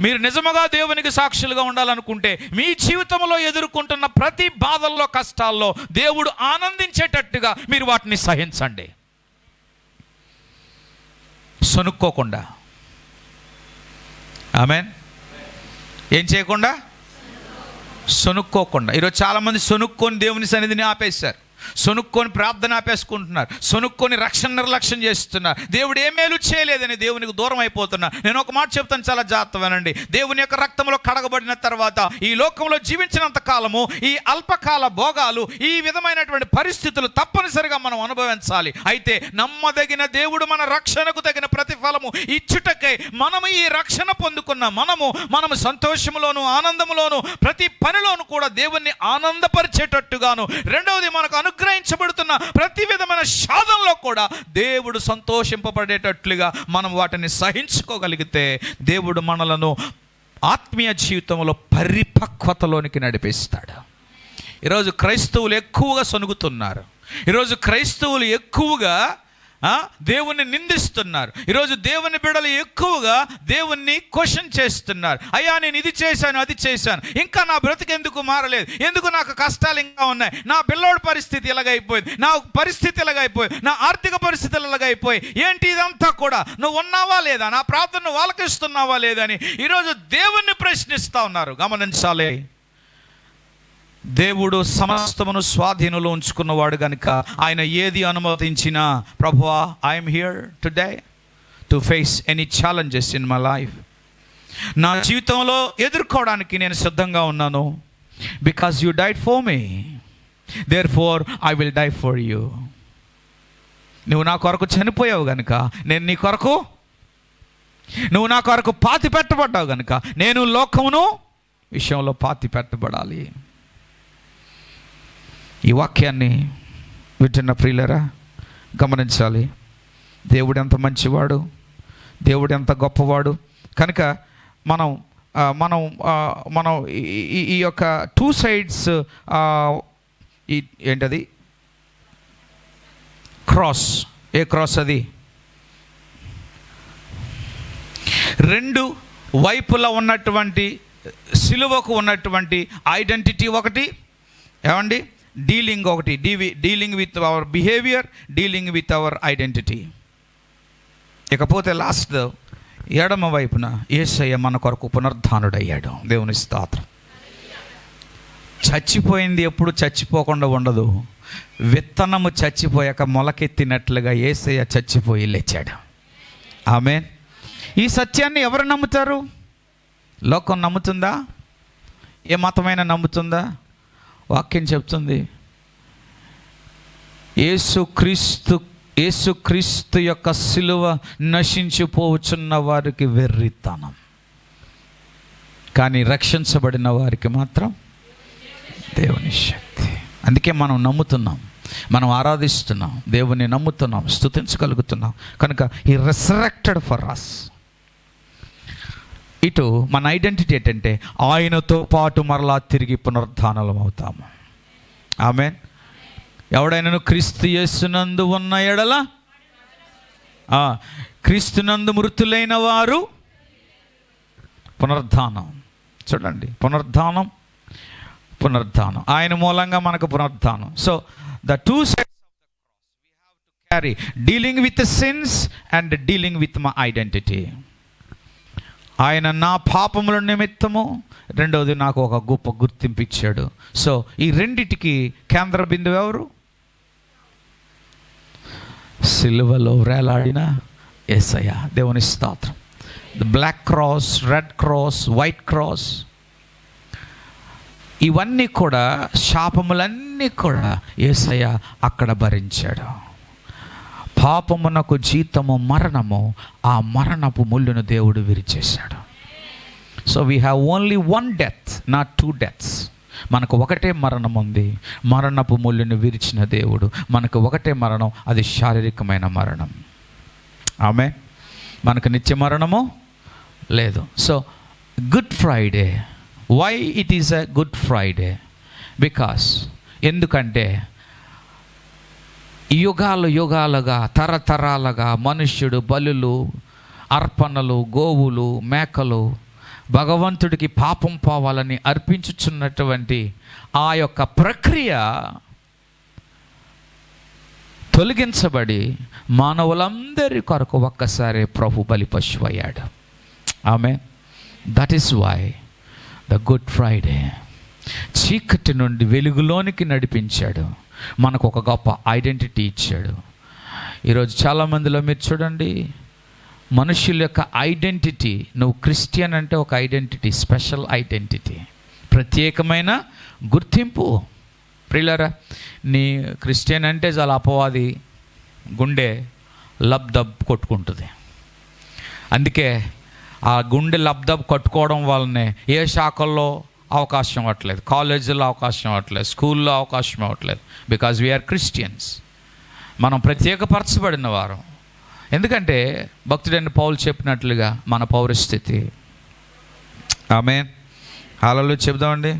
మీరు నిజముగా దేవునికి సాక్షులుగా ఉండాలనుకుంటే మీ జీవితంలో ఎదుర్కొంటున్న ప్రతి బాధల్లో, కష్టాల్లో దేవుడు ఆనందించేటట్టుగా మీరు వాటిని సహించండి. సొనుక్కోకుండా. ఆమేన్. ఏం చేయకుండా? సొనుక్కోకుండా. ఈరోజు చాలామంది సొనుక్కొని దేవుని సన్నిధిని ఆపేశారు, సొనుక్కొని ప్రార్థన ఆపేసుకుంటున్నారు, సొనుక్కొని రక్షణ నిర్లక్ష్యం చేస్తున్నారు. దేవుడు ఏ మేలు చేయలేదని దేవునికి దూరం అయిపోతున్నారు. నేను ఒక మాట చెప్తాను, చాలా జాగ్రత్తగానండి. దేవుని యొక్క రక్తంలో కడగబడిన తర్వాత ఈ లోకంలో జీవించినంత కాలము ఈ అల్పకాల భోగాలు, ఈ విధమైనటువంటి పరిస్థితులు తప్పనిసరిగా మనం అనుభవించాలి. అయితే నమ్మదగిన దేవుడు మన రక్షణకు తగిన ప్రతిఫలము ఇచ్చుటకై మనము ఈ రక్షణ పొందుకున్న మనము సంతోషంలోను, ఆనందంలోను, ప్రతి పనిలోను కూడా దేవుణ్ణి ఆనందపరిచేటట్టుగాను, 2వది మనకు అనుగ్రహించబడుతున్న ప్రతి విధమైన సాధనలో కూడా దేవుడు సంతోషింపబడేటట్లుగా మనం వాటిని సహించుకోగలిగితే దేవుడు మనలను ఆత్మీయ జీవితంలో పరిపక్వతలోనికి నడిపిస్తాడు. ఈరోజు క్రైస్తవులు ఎక్కువగా సొనుగుతున్నారు. ఈరోజు క్రైస్తవులు ఎక్కువగా దేవుణ్ణి నిందిస్తున్నారు. ఈరోజు దేవుని బిడ్డలు ఎక్కువగా దేవుణ్ణి క్వశ్చన్ చేస్తున్నారు. అయ్యా నేను ఇది చేశాను, అది చేశాను, ఇంకా నా బ్రతికి ఎందుకు మారలేదు, ఎందుకు నాకు కష్టాలు ఇంకా ఉన్నాయి, నా పిల్లోడి పరిస్థితి ఇలాగైపోయింది, నా పరిస్థితి ఇలాగైపోయింది, నా ఆర్థిక పరిస్థితులు ఇలాగైపోయి, ఏంటి ఇదంతా కూడా నువ్వు ఉన్నావా లేదా, నా ప్రార్థనను వాళ్ళకిస్తున్నావా లేదని ఈరోజు దేవుణ్ణి ప్రశ్నిస్తూ ఉన్నారు. గమనించాలి, దేవుడు సమస్తమును స్వాధీనంలో ఉంచుకున్నవాడు కనుక ఆయన ఏది అనుమతించినా ప్రభువా I'm here today to face any challenges in my life. నా జీవితంలో ఎదుర్కోవడానికి నేను సిద్ధంగా ఉన్నాను. Because you died for me, therefore I will die for you. నువ్వు నా కొరకు చనిపోయావు కనుక నేను నీ కొరకు, నువ్వు నా కొరకు పాతి పెట్టబడ్డావు కనుక నేను లోకమును విషయంలో పాతి పెట్టబడాలి. ఈ వాక్యాన్ని వింటున్న ప్రియులరా గమనించాలి. దేవుడు ఎంత మంచివాడు, దేవుడు ఎంత గొప్పవాడు. కనుక మనం మనం మనం ఈ యొక్క టూ సైడ్స్, ఏంటది క్రాస్, ఏ క్రాస్ అది, రెండు వైపులా ఉన్నటువంటి సిలువకు ఉన్నటువంటి ఐడెంటిటీ ఒకటి, ఏమండి, డీలింగ్ ఒకటి, dealing with our behaviour, dealing with our identity. ఇకపోతే లాస్ట్ ఎడమ వైపున యేసయ్య మన కొరకు పునరుద్ధానుడయ్యాడు. దేవుని స్తోత్రం. చచ్చిపోయింది ఎప్పుడు చచ్చిపోకుండా ఉండదు. విత్తనము చచ్చిపోయాక మొలకెత్తినట్లుగా యేసయ్య చచ్చిపోయి లేచాడు. ఆమేన్. ఈ సత్యాన్ని ఎవరు నమ్ముతారు? లోకం నమ్ముతుందా? ఏ మతమైనా నమ్ముతుందా? వాక్యం చెప్తుంది యేసుక్రీస్తు యొక్క సిలువ నశించిపోవచ్చున్న వారికి వెర్రితనం, కానీ రక్షించబడిన వారికి మాత్రం దేవుని శక్తి. అందుకే మనం నమ్ముతున్నాం, మనం ఆరాధిస్తున్నాం, దేవుని నమ్ముతున్నాం, స్తుతించగలుగుతున్నాం. కనుక హీ రెసరెక్టెడ్ ఫర్ అస్. ఇటు మన ఐడెంటిటీ ఏంటంటే ఆయనతో పాటు మరలా తిరిగి పునరుద్ధానం అవుతాము. ఆమేన్. ఎవడైనాను క్రీస్తు యేసునందు ఉన్న ఎడల, క్రీస్తునందు మృతులైన వారు పునరుద్ధానం. చూడండి, పునరుద్ధానం, ఆయన మూలంగా మనకు పునరుద్ధానం. So the two sides of the cross we have to carry, dealing with since and dealing with my identity. ఆయన నా పాపముల నిమిత్తము, రెండవది నాకు ఒక గొప్ప గుర్తింపు ఇచ్చాడు. సో ఈ రెండిటికి కేంద్ర బిందువు ఎవరు? సిలువలో వేలాడిన యేసయ్య. దేవుని స్తోత్రం. The black cross, red cross, white cross, ఇవన్నీ కూడా శాపములన్నీ కూడా యేసయ్య అక్కడ భరించాడు. పాపమునకు జీతము మరణము, ఆ మరణపు ముళ్ళును దేవుడు విరిచేశాడు. So we have only one death, not two deaths. మనకు ఒకటే మరణం ఉంది, మరణపు ముళ్ళును విరిచిన దేవుడు. మనకు ఒకటే మరణం, అది శారీరకమైన మరణం. ఆమె మనకు నిత్య మరణము లేదు. So good Friday, why it is a good Friday? Because, ఎందుకంటే యుగాలుగా తరతరాలుగా మనుష్యుడు బలులు, అర్పణలు, గోవులు, మేకలు భగవంతుడికి పాపం పోవాలని అర్పించుచున్నటువంటి ఆ యొక్క ప్రక్రియ తొలగించబడి మానవులందరి కొరకు ఒక్కసారి ప్రభు బలి పశువు అయ్యాడు. Amen. That is why the Good Friday చీకటి నుండి వెలుగులోనికి నడిపించాడు, మనకు ఒక గొప్ప ఐడెంటిటీ ఇచ్చాడు. ఈరోజు చాలామందిలో మీరు చూడండి, మనుషుల యొక్క ఐడెంటిటీ, నువ్వు క్రిస్టియన్ అంటే ఒక ఐడెంటిటీ, స్పెషల్ ఐడెంటిటీ, ప్రత్యేకమైన గుర్తింపు. ప్రియులారా, నీ క్రిస్టియన్ అంటే చాలా అపవాది గుండె లబ్దబ్ కొట్టుకుంటుంది. అందుకే ఆ గుండె లబ్దబ్ కొట్టుకోవడం వల్లనే ఏ శాఖల్లో అవకాశం అవ్వట్లేదు, కాలేజీలో అవకాశం అవ్వట్లేదు, స్కూల్లో అవకాశం అవ్వట్లేదు. Because we are Christians. మనం ప్రత్యేకపరచబడిన వారు. ఎందుకంటే భక్తుడైన పౌలు చెప్పినట్లుగా మన పౌరస్థితి. ఆమేన్. హల్లెలూయా చెప్దామండి.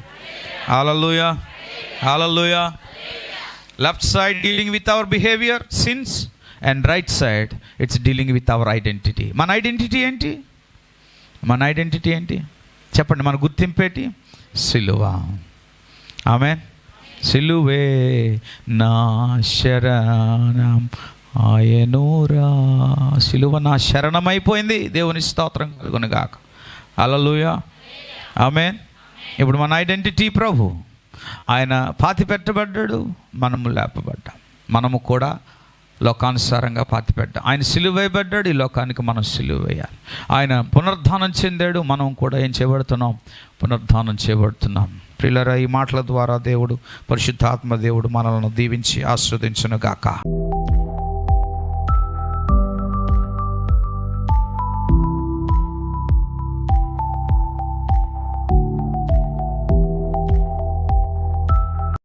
Hallelujah, hallelujah. Left side dealing with our behaviour, sins, and right side it's dealing with our identity. మన ఐడెంటిటీ ఏంటి? మన ఐడెంటిటీ ఏంటి చెప్పండి? మన గుర్తింపేటి? సిలువ. ఆమేన్. సిలువే నా శరణం ఆయనూరా. సిలువ నా శరణమైపోయింది. దేవుని స్తోత్రం కలుగునుగాక. హల్లెలూయా. ఆమేన్. ఇప్పుడు మన ఐడెంటిటీ ప్రభు. ఆయన పాతి పెట్టబడ్డాడు, మనము లేపబడ్డాం. మనము కూడా లోకానుసారంగా పాతిపెట్టాం. ఆయన సిలువ వేయబడ్డాడు, ఈ లోకానికి మనం సిలువ వేయాలి. ఆయన పునరుద్ధానం చెందాడు, మనం కూడా ఏం చేయబడుతున్నాం? పునరుద్ధానం చేయబడుతున్నాం. ప్రియులారా, ఈ మాటల ద్వారా దేవుడు, పరిశుద్ధాత్మ దేవుడు మనల్ని దీవించి ఆస్వాదించును గాక.